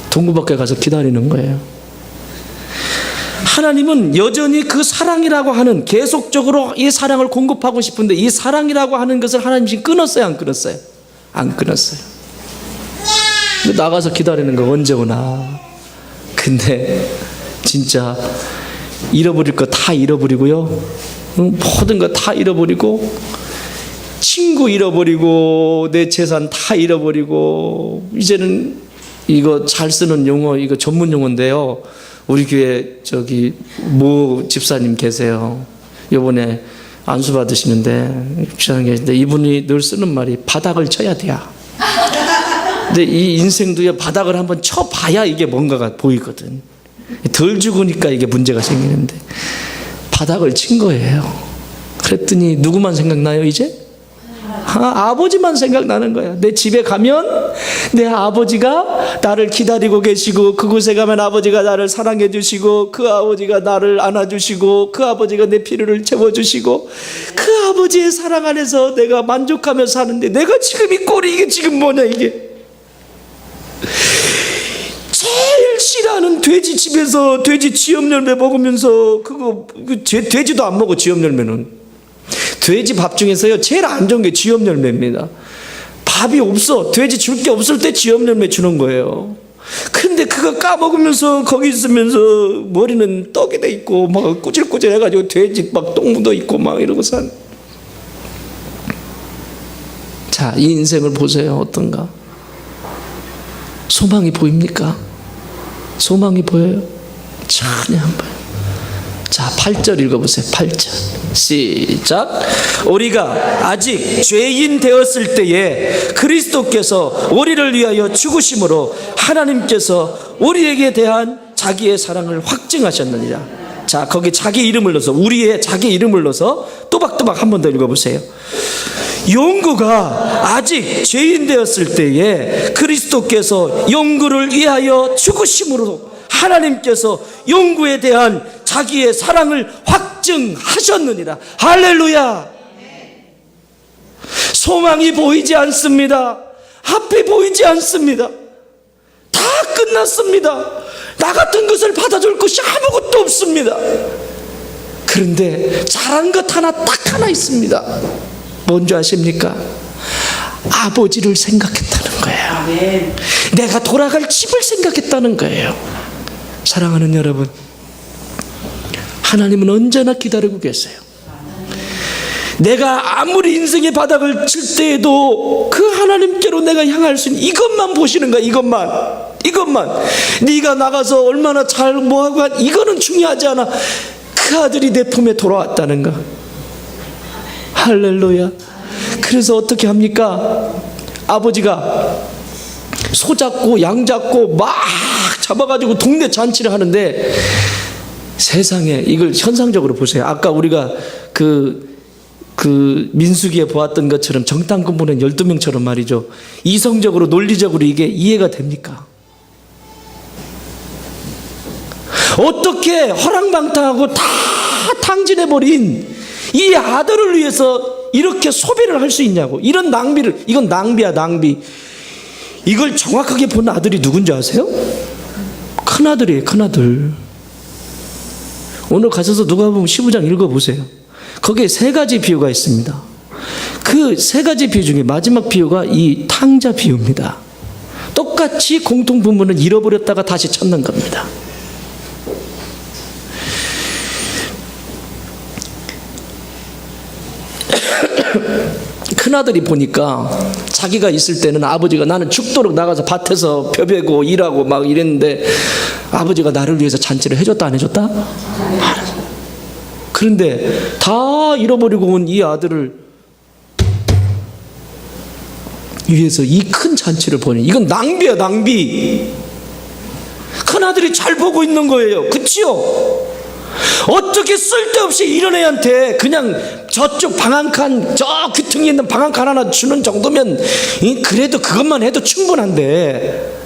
동굴밖에 가서 기다리는 거예요. 하나님은 여전히 그 사랑이라고 하는, 계속적으로 이 사랑을 공급하고 싶은데 이 사랑이라고 하는 것을 하나님 지금 끊었어요? 안 끊었어요? 안 끊었어요. 나가서 기다리는 거 언제 오나. 근데 진짜 잃어버릴 거 다 잃어버리고요, 모든 거 다 잃어버리고, 친구 잃어버리고, 내 재산 다 잃어버리고, 이제는 이거 잘 쓰는 용어, 이거 전문 용어인데요, 우리 교회 저기 모 집사님 계세요. 이번에 안수 받으시는데 집사님 계신데 이분이 늘 쓰는 말이 바닥을 쳐야 돼요. 근데 이 인생도요 바닥을 한번 쳐봐야 이게 뭔가가 보이거든. 덜 죽으니까 이게 문제가 생기는데 바닥을 친 거예요. 그랬더니 누구만 생각나요 이제? 아버지만 생각나는 거야. 내 집에 가면 내 아버지가 나를 기다리고 계시고, 그곳에 가면 아버지가 나를 사랑해 주시고, 그 아버지가 나를 안아주시고, 그 아버지가 내 필요를 채워주시고, 그 아버지의 사랑 안에서 내가 만족하며 사는데 내가 지금 이 꼴이 이게 지금 뭐냐 이게. 제일 싫어하는 돼지 집에서 돼지 쥐염열매 먹으면서 돼지도 안 먹어. 쥐염열매는 돼지 밥 중에서요 제일 안 좋은 게 쥐염열매입니다. 밥이 없어, 돼지 줄 게 없을 때 쥐염열매 주는 거예요. 근데 그거 까먹으면서 거기 있으면서 머리는 떡이 돼 있고 막 꾸질꾸질 해가지고 돼지 막 똥 묻어 있고 막 이러고 산. 자, 이 인생을 보세요. 어떤가? 소망이 보입니까? 소망이 보여요? 전혀 안 보여요. 자, 8절 읽어보세요. 8절 시작. 우리가 아직 죄인 되었을 때에 그리스도께서 우리를 위하여 죽으심으로 하나님께서 우리에게 대한 자기의 사랑을 확증하셨느니라. 자, 거기 자기 이름을 넣어서, 우리의 자기 이름을 넣어서 또박또박 한 번 더 읽어보세요. 영구가 아직 죄인 되었을 때에 그리스도께서 영구를 위하여 죽으심으로 하나님께서 영구에 대한 자기의 사랑을 확증하셨느니라. 할렐루야. 소망이 보이지 않습니다. 앞이 보이지 않습니다. 다 끝났습니다. 나 같은 것을 받아줄 것이 아무것도 없습니다. 그런데 잘한 것 하나 딱 하나 있습니다. 뭔지 아십니까? 아버지를 생각했다는 거예요. 아멘. 내가 돌아갈 집을 생각했다는 거예요. 사랑하는 여러분, 하나님은 언제나 기다리고 계세요. 내가 아무리 인생의 바닥을 칠 때에도 그 하나님께로 내가 향할 수 있는 이것만 보시는 거야. 이것만 네가 나가서 얼마나 잘 뭐하고 이거는 중요하지 않아. 그 아들이 내 품에 돌아왔다는 거. 할렐루야. 그래서 어떻게 합니까? 아버지가 소 잡고 양 잡고 막 잡아가지고 동네 잔치를 하는데, 세상에 이걸 현상적으로 보세요. 아까 우리가 그 민수기에 보았던 것처럼 정탐꾼 보낸 12명처럼 말이죠. 이성적으로 논리적으로 이게 이해가 됩니까? 어떻게 허랑방탕하고 다 탕진해버린 이 아들을 위해서 이렇게 소비를 할 수 있냐고. 이런 낭비를, 이건 낭비야, 낭비. 이걸 정확하게 본 아들이 누군지 아세요? 큰아들이에요, 큰아들. 오늘 가셔서 누가 보면 15장 읽어보세요. 거기에 세 가지 비유가 있습니다. 그 세 가지 비유 중에 마지막 비유가 이 탕자 비유입니다. 똑같이 공통 부분을 잃어버렸다가 다시 찾는 겁니다. 큰아들이 보니까 자기가 있을 때는 아버지가 나는 죽도록 나가서 밭에서 벼베고 일하고 막 이랬는데 아버지가 나를 위해서 잔치를 해줬다 안 해줬다? 그런데 다 잃어버리고 온 이 아들을 위해서 이 큰 잔치를 보니 이건 낭비야, 낭비. 큰아들이 잘 보고 있는 거예요. 그치요? 어떻게 쓸데없이 이런 애한테 그냥 저쪽 방 한 칸, 저 귀퉁이에 있는 방 한 칸 하나 주는 정도면 그래도 그것만 해도 충분한데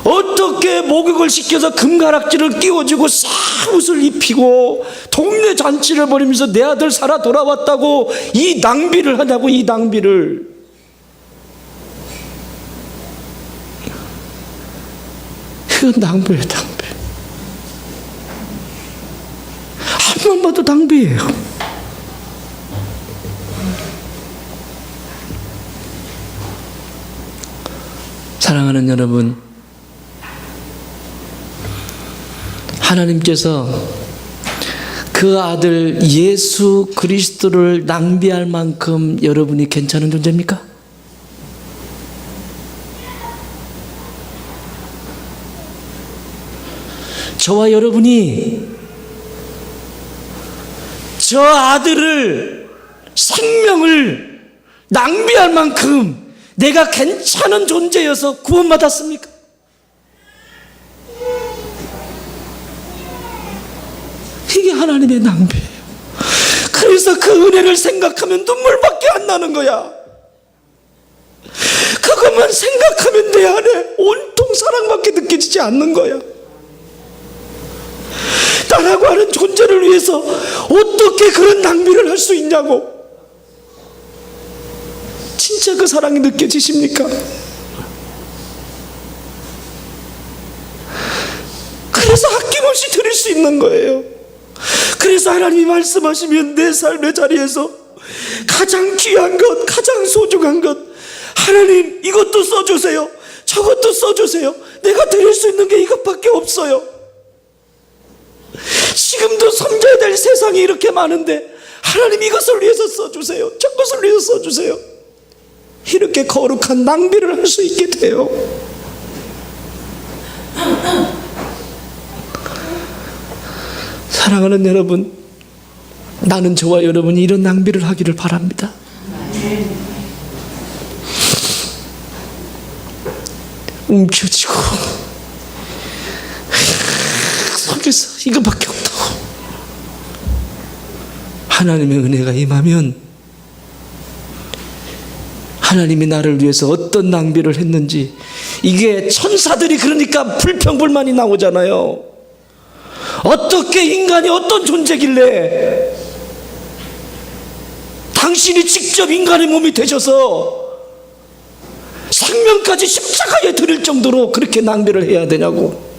어떻게 목욕을 시켜서 금가락지를 끼워주고 쌀옷을 입히고 동네 잔치를 벌이면서 내 아들 살아 돌아왔다고 이 낭비를 하냐고, 이 낭비를. 이건 낭비예요, 낭비. 한 번 봐도 낭비예요. 사랑하는 여러분, 하나님께서 그 아들 예수 그리스도를 낭비할 만큼 여러분이 괜찮은 존재입니까? 저와 여러분이 저 아들을, 생명을 낭비할 만큼 내가 괜찮은 존재여서 구원받았습니까? 이게 하나님의 낭비예요. 그래서 그 은혜를 생각하면 눈물밖에 안 나는 거야. 그것만 생각하면 내 안에 온통 사랑밖에 느껴지지 않는 거야. 나라고 하는 존재를 위해서 어떻게 그런 낭비를 할 수 있냐고. 진짜 그 사랑이 느껴지십니까? 그래서 아낌없이 드릴 수 있는 거예요. 그래서 하나님이 말씀하시면 내 삶의 자리에서 가장 귀한 것, 가장 소중한 것, 하나님 이것도 써주세요, 저것도 써주세요. 내가 드릴 수 있는 게 이것밖에 없어요. 지금도 섬겨야 될 세상이 이렇게 많은데 하나님 이것을 위해서 써주세요, 저것을 위해서 써주세요. 이렇게 거룩한 낭비를 할 수 있게 돼요. 사랑하는 여러분, 나는 저와 여러분이 이런 낭비를 하기를 바랍니다. 움켜쥐고 속에서 이거밖에 없다고. 하나님의 은혜가 임하면 하나님이 나를 위해서 어떤 낭비를 했는지, 이게 천사들이 그러니까 불평불만이 나오잖아요. 어떻게 인간이 어떤 존재길래 당신이 직접 인간의 몸이 되셔서 생명까지 십자가에 드릴 정도로 그렇게 낭비를 해야 되냐고.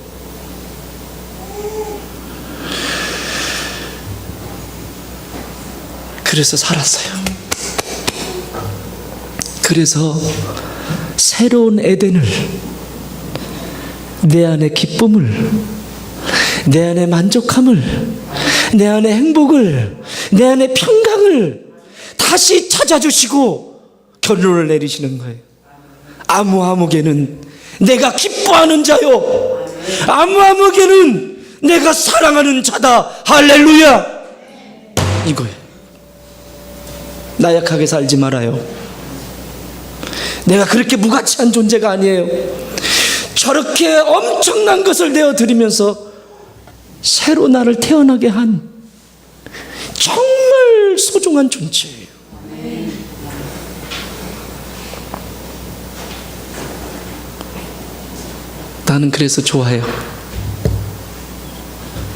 그래서 살았어요. 그래서 새로운 에덴을, 내 안의 기쁨을, 내 안의 만족함을, 내 안의 행복을, 내 안의 평강을 다시 찾아주시고 결론을 내리시는 거예요. 아무개는 내가 기뻐하는 자요, 아무개는 내가 사랑하는 자다. 할렐루야. 이거예요. 나약하게 살지 말아요. 내가 그렇게 무가치한 존재가 아니에요. 저렇게 엄청난 것을 내어드리면서 새로 나를 태어나게 한 정말 소중한 존재예요. 나는 그래서 좋아해요.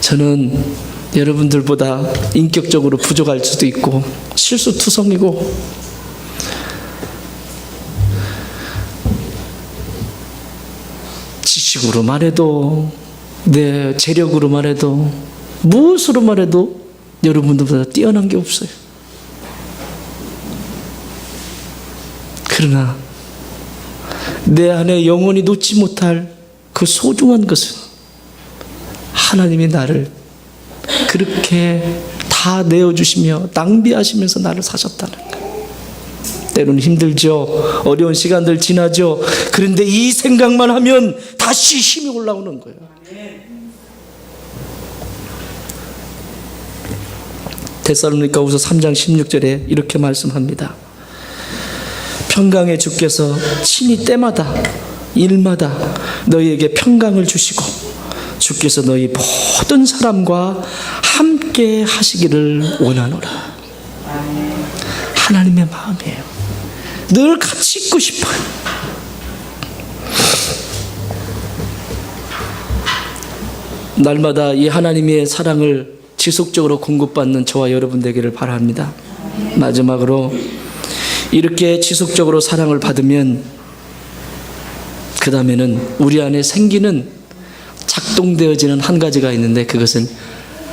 저는 여러분들보다 인격적으로 부족할 수도 있고 실수투성이고 지식으로 말해도, 내 재력으로 말해도, 무엇으로 말해도 여러분들보다 뛰어난 게 없어요. 그러나 내 안에 영원히 놓지 못할 그 소중한 것은 하나님이 나를 그렇게 다 내어주시며 낭비하시면서 나를 사셨다는 거예요. 때로는 힘들죠. 어려운 시간들 지나죠. 그런데 이 생각만 하면 다시 힘이 올라오는 거예요. 데살로니가후서 3장 16절에 이렇게 말씀합니다. 평강의 주께서 친히 때마다 일마다 너희에게 평강을 주시고 주께서 너희 모든 사람과 함께 하시기를 원하노라. 하나님의 마음이에요. 늘 같이 있고 싶어요. 날마다 이 하나님의 사랑을 지속적으로 공급받는 저와 여러분 되기를 바랍니다. 마지막으로 이렇게 지속적으로 사랑을 받으면 그 다음에는 우리 안에 생기는 작동되어지는 한 가지가 있는데 그것은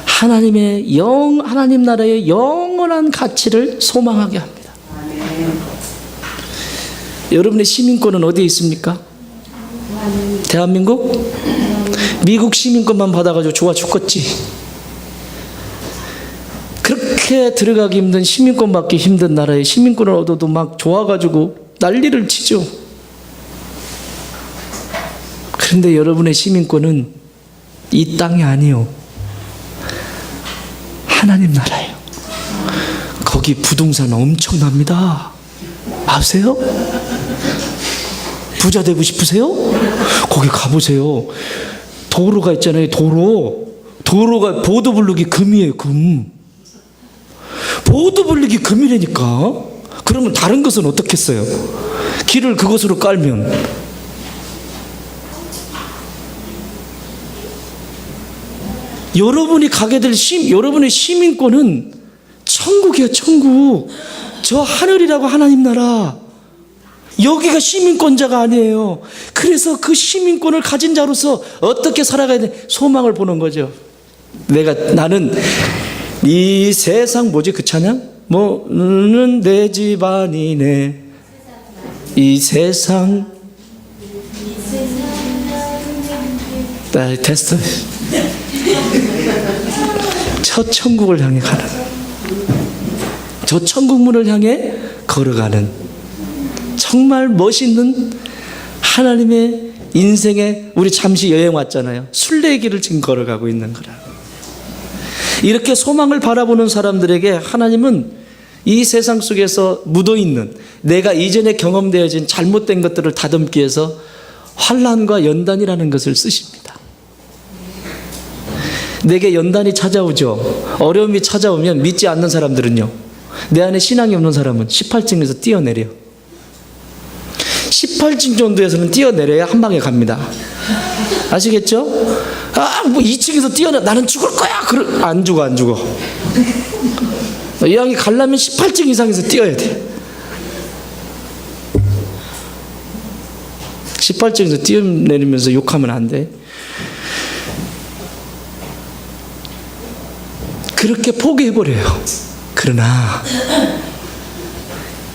하나님 나라의 영원한 가치를 소망하게 합니다. 여러분의 시민권은 어디에 있습니까? 대한민국? 미국 시민권만 받아가지고 좋아 죽겠지. 그렇게 들어가기 힘든 시민권 받기 힘든 나라에 시민권을 얻어도 막 좋아가지고 난리를 치죠. 그런데 여러분의 시민권은 이 땅이 아니요, 하나님 나라예요. 거기 부동산 엄청납니다. 아세요? 부자 되고 싶으세요? 거기 가보세요. 도로가 있잖아요. 도로가 보도 블록이 금이에요. 금. 보도 블록이 금이라니까. 그러면 다른 것은 어떻겠어요? 길을 그것으로 깔면. 여러분이 가게 될 여러분의 시민권은 천국이에요. 천국. 저 하늘이라고 하나님 나라. 여기가 시민권자가 아니에요. 그래서 그 시민권을 가진 자로서 어떻게 살아가야 돼? 소망을 보는 거죠. 나는 이 세상 뭐지 그 찬양? 뭐는 내 집안이네. 이 세상. 됐어. 첫 천국을 향해 가는, 저 천국문을 향해 걸어가는 정말 멋있는 하나님의 인생에 우리 잠시 여행 왔잖아요. 순례의 길을 지금 걸어가고 있는 거라. 이렇게 소망을 바라보는 사람들에게 하나님은 이 세상 속에서 묻어있는 내가 이전에 경험되어진 잘못된 것들을 다듬기 위해서 환난과 연단이라는 것을 쓰십니다. 내게 연단이 찾아오죠. 어려움이 찾아오면 믿지 않는 사람들은요, 내 안에 신앙이 없는 사람은 18층에서 뛰어내려요. 18층 정도에서는 뛰어내려야 한 방에 갑니다. 아시겠죠? 뭐 2층에서 나는 죽을 거야. 안 죽어. 이 양이 가려면 18층 이상에서 뛰어야 돼. 18층에서 뛰어내리면서 욕하면 안 돼. 그렇게 포기해버려요. 그러나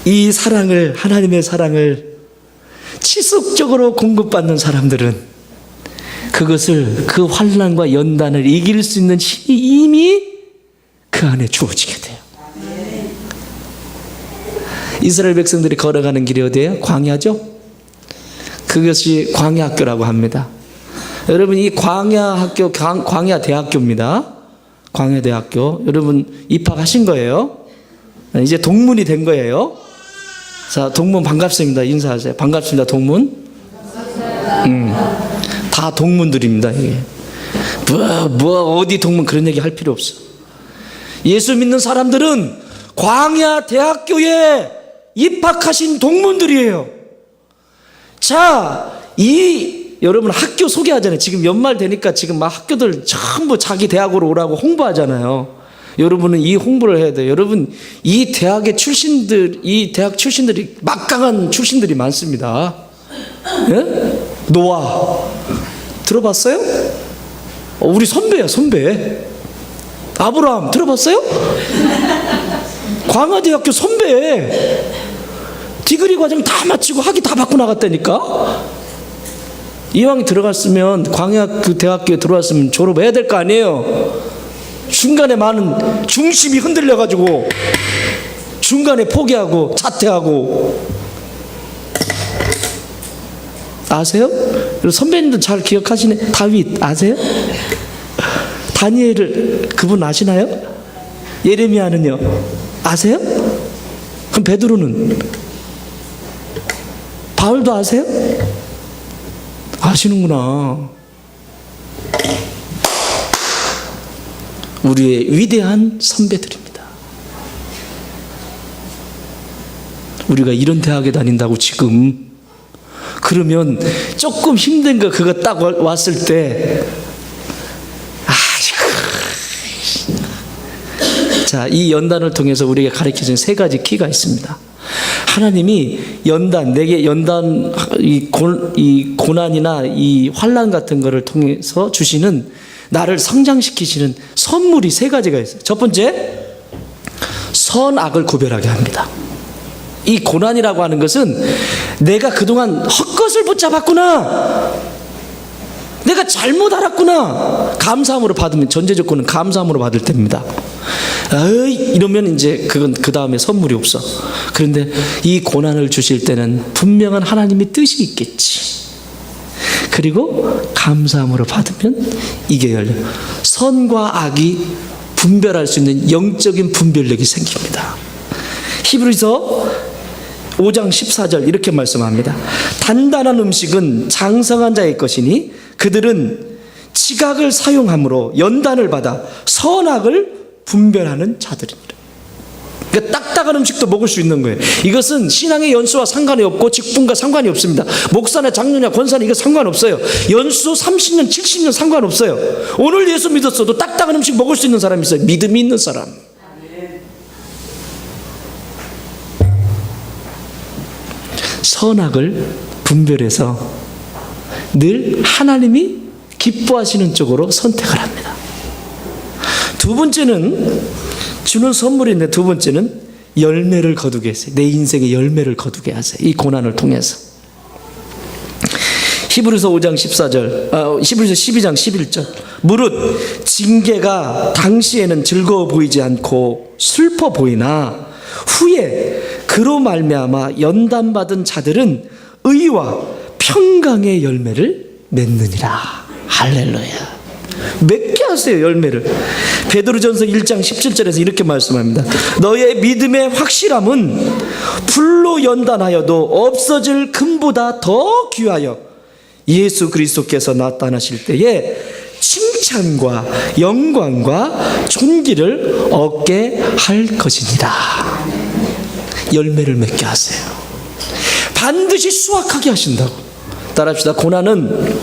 이 사랑을, 하나님의 사랑을 지속적으로 공급받는 사람들은 그것을, 그 환난과 연단을 이길 수 있는 힘이 이미 그 안에 주어지게 돼요. 이스라엘 백성들이 걸어가는 길이 어디예요? 광야죠? 그것이 광야학교라고 합니다. 여러분, 이 광야학교, 광야대학교입니다. 광야대학교. 여러분 입학하신 거예요. 이제 동문이 된 거예요. 자, 동문 반갑습니다. 인사하세요. 반갑습니다. 동문. 다 동문들입니다. 이게 어디 동문 그런 얘기 할 필요 없어. 예수 믿는 사람들은 광야대학교에 입학하신 동문들이에요. 자, 여러분 학교 소개하잖아요. 지금 연말 되니까 지금 막 학교들 전부 자기 대학으로 오라고 홍보하잖아요. 여러분은 이 홍보를 해야 돼요. 여러분, 이 대학 출신들이 막강한 출신들이 많습니다. 예? 노아 들어봤어요? 우리 선배야, 선배. 아브라함 들어봤어요? 광화대학교 선배. 디그리 과정 다 마치고 학위 다 받고 나갔다니까. 이왕 들어갔으면 광야그 대학교에 들어왔으면 졸업해야 될 거 아니에요. 중간에 많은 중심이 흔들려가지고 중간에 포기하고 자퇴하고. 아세요? 선배님도 잘 기억하시네. 다윗 아세요? 다니엘을 그분 아시나요? 예레미야는요? 아세요? 그럼 베드로는? 바울도 아세요? 아시는구나. 우리의 위대한 선배들입니다. 우리가 이런 대학에 다닌다고 지금 그러면 조금 힘든 거 그거 딱 왔을 때 자, 이 연단을 통해서 우리에게 가르쳐준 세 가지 키가 있습니다. 하나님이 연단, 내게 연단, 이 고난이나 이 환난 같은 거를 통해서 주시는, 나를 성장시키시는 선물이 세 가지가 있어요. 첫 번째, 선악을 구별하게 합니다. 이 고난이라고 하는 것은 내가 그동안 헛것을 붙잡았구나, 내가 잘못 알았구나, 감사함으로 받으면, 전제 조건은 감사함으로 받을 때입니다. 에이 이러면 이제 그건 그 다음에 선물이 없어. 그런데 이 고난을 주실 때는 분명한 하나님의 뜻이 있겠지. 그리고 감사함으로 받으면 이게 열려 선과 악이 분별할 수 있는 영적인 분별력이 생깁니다. 히브리서 5장 14절 이렇게 말씀합니다. 단단한 음식은 장성한 자의 것이니 그들은 지각을 사용함으로 연단을 받아 선악을 분별하는 자들입니다. 그러니까 딱딱한 음식도 먹을 수 있는 거예요. 이것은 신앙의 연수와 상관이 없고 직분과 상관이 없습니다. 목사나 장로냐 권사나 이거 상관없어요. 연수 30년 70년 상관없어요. 오늘 예수 믿었어도 딱딱한 음식 먹을 수 있는 사람이 있어요. 믿음이 있는 사람. 선악을 분별해서 늘 하나님이 기뻐하시는 쪽으로 선택을 합니다. 두 번째는 주는 선물인데, 두 번째는 열매를 거두게 하세요. 내 인생의 열매를 거두게 하세요. 이 고난을 통해서. 히브리서 5장 14절, 히브리서 12장 11절. 무릇 징계가 당시에는 즐거워 보이지 않고 슬퍼 보이나 후에 그로 말미암아 연단받은 자들은 의와 평강의 열매를 맺느니라. 할렐루야. 맺게 하세요, 열매를. 베드로전서 1장 17절에서 이렇게 말씀합니다. 너의 믿음의 확실함은 불로 연단하여도 없어질 금보다 더 귀하여 예수 그리스도께서 나타나실 때에 칭찬과 영광과 존귀를 얻게 할 것이니라. 열매를 맺게 하세요. 반드시 수확하게 하신다고. 따라합시다. 고난은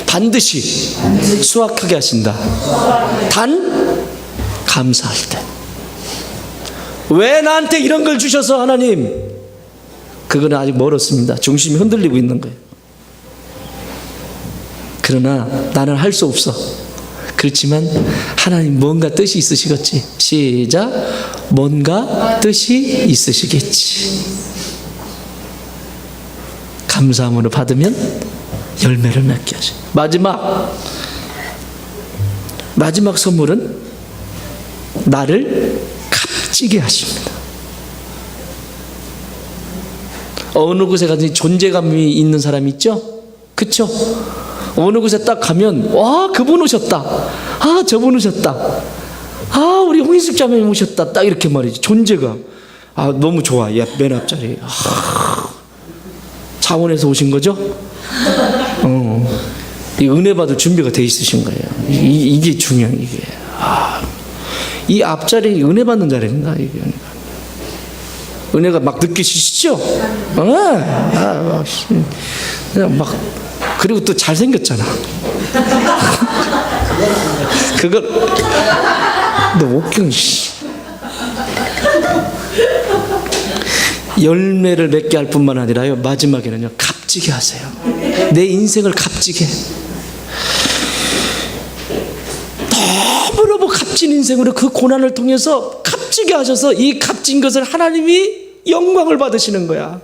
반드시 수확하게 하신다. 단 감사할 때. 왜 나한테 이런 걸 주셔서 하나님? 그건 아직 멀었습니다. 중심이 흔들리고 있는 거예요. 그러나 나는 할 수 없어. 그렇지만 하나님 뭔가 뜻이 있으시겠지. 시작. 뭔가 뜻이 있으시겠지. 감사함으로 받으면 열매를 맺게 하죠. 마지막 선물은 나를 값지게 하십니다. 어느 곳에 가든지 존재감이 있는 사람이 있죠? 그쵸? 어느 곳에 딱 가면 와 그분 오셨다, 아 저분 오셨다, 아 우리 홍인숙 자매님 오셨다, 딱 이렇게 말이지. 존재감. 아 너무 좋아. 야, 맨 앞자리. 차원에서 오신 거죠? 이 은혜 받을 준비가 돼 있으신 거예요. 이게 중요한 이게. 이 앞자리 은혜 받는 자리입니다. 이게 은혜가 막 느끼시죠? 그냥 막. 그리고 또 잘생겼잖아. 그걸 너 옥경 열매를 맺게 할 뿐만 아니라요, 마지막에는요 값지게 하세요. 내 인생을 값지게. 너무너무 값진 인생으로 그 고난을 통해서 값지게 하셔서 이 값진 것을 하나님이 영광을 받으시는 거야.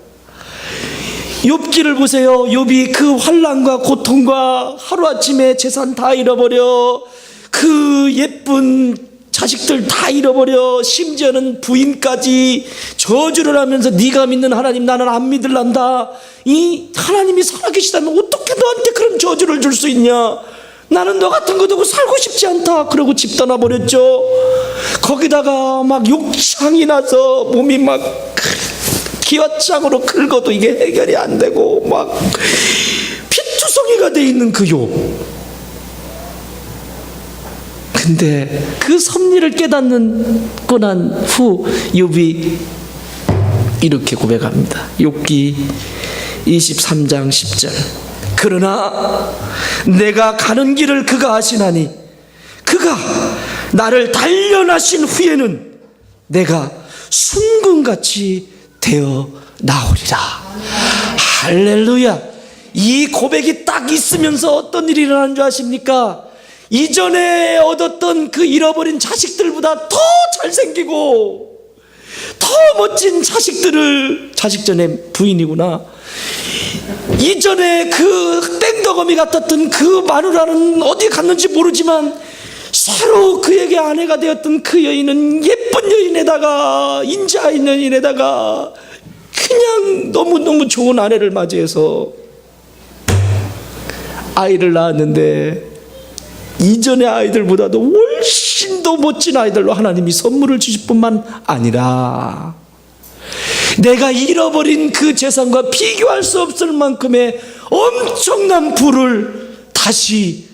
욥기를 보세요. 욥이 그 환난과 고통과 하루아침에 재산 다 잃어버려, 그 예쁜 자식들 다 잃어버려, 심지어는 부인까지 저주를 하면서 네가 믿는 하나님 나는 안 믿을란다, 이 하나님이 살아계시다면 어떻게 너한테 그런 저주를 줄 수 있냐, 나는 너 같은 거 두고 살고 싶지 않다, 그러고 집 떠나버렸죠. 거기다가 막 욕창이 나서 몸이 막 기와장으로 긁어도 이게 해결이 안 되고 막 피투성이가 돼 있는 그 욥. 근데 그 섭리를 깨닫고 난 후 욥이 이렇게 고백합니다. 욥기 23장 10절. 그러나 내가 가는 길을 그가 아시나니 그가 나를 단련하신 후에는 내가 순금같이 되어 나오리라. 할렐루야. 이 고백이 딱 있으면서 어떤 일이 일어나는 줄 아십니까? 이전에 얻었던 그 잃어버린 자식들보다 더 잘생기고 더 멋진 자식들을, 자식 전에 부인이구나, 이전에 그 땡더거미 같았던 그 마누라는 어디 갔는지 모르지만 새로 그에게 아내가 되었던 그 여인은 예쁜 여인에다가 인자 있는 여인에다가 그냥 너무너무 좋은 아내를 맞이해서 아이를 낳았는데 이전의 아이들보다도 훨씬 더 멋진 아이들로 하나님이 선물을 주실 뿐만 아니라 내가 잃어버린 그 재산과 비교할 수 없을 만큼의 엄청난 부를 다시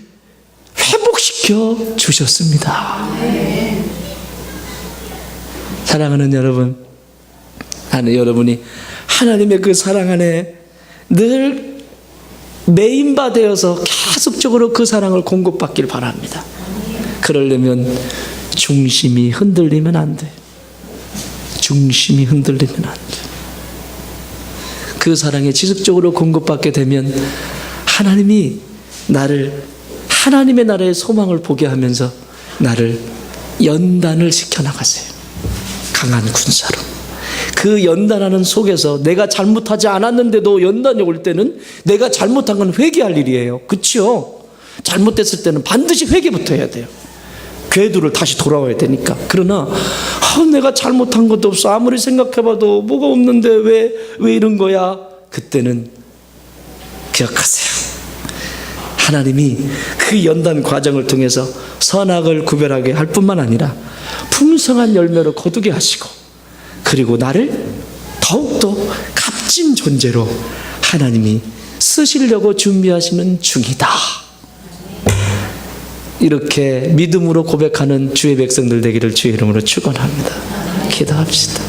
회복시켜 주셨습니다. 사랑하는 여러분, 여러분이 하나님의 그 사랑 안에 늘 메인바 계속적으로 그 사랑을 공급받길 바랍니다. 그러려면 중심이 흔들리면 안 돼. 중심이 흔들리면 안 돼. 그 사랑에 지속적으로 공급받게 되면 하나님이 나를 하나님의 나라의 소망을 보게 하면서 나를 연단을 시켜나가세요. 강한 군사로. 그 연단하는 속에서 내가 잘못하지 않았는데도 연단이 올 때는 내가 잘못한 건 회개할 일이에요. 그렇죠? 잘못됐을 때는 반드시 회개부터 해야 돼요. 궤도를 다시 돌아와야 되니까. 그러나 내가 잘못한 것도 없어, 아무리 생각해봐도 뭐가 없는데 왜 이런 거야, 그때는 기억하세요. 하나님이 그 연단 과정을 통해서 선악을 구별하게 할 뿐만 아니라 풍성한 열매로 거두게 하시고, 그리고 나를 더욱더 값진 존재로 하나님이 쓰시려고 준비하시는 중이다. 이렇게 믿음으로 고백하는 주의 백성들 되기를 주의 이름으로 축원합니다. 기도합시다.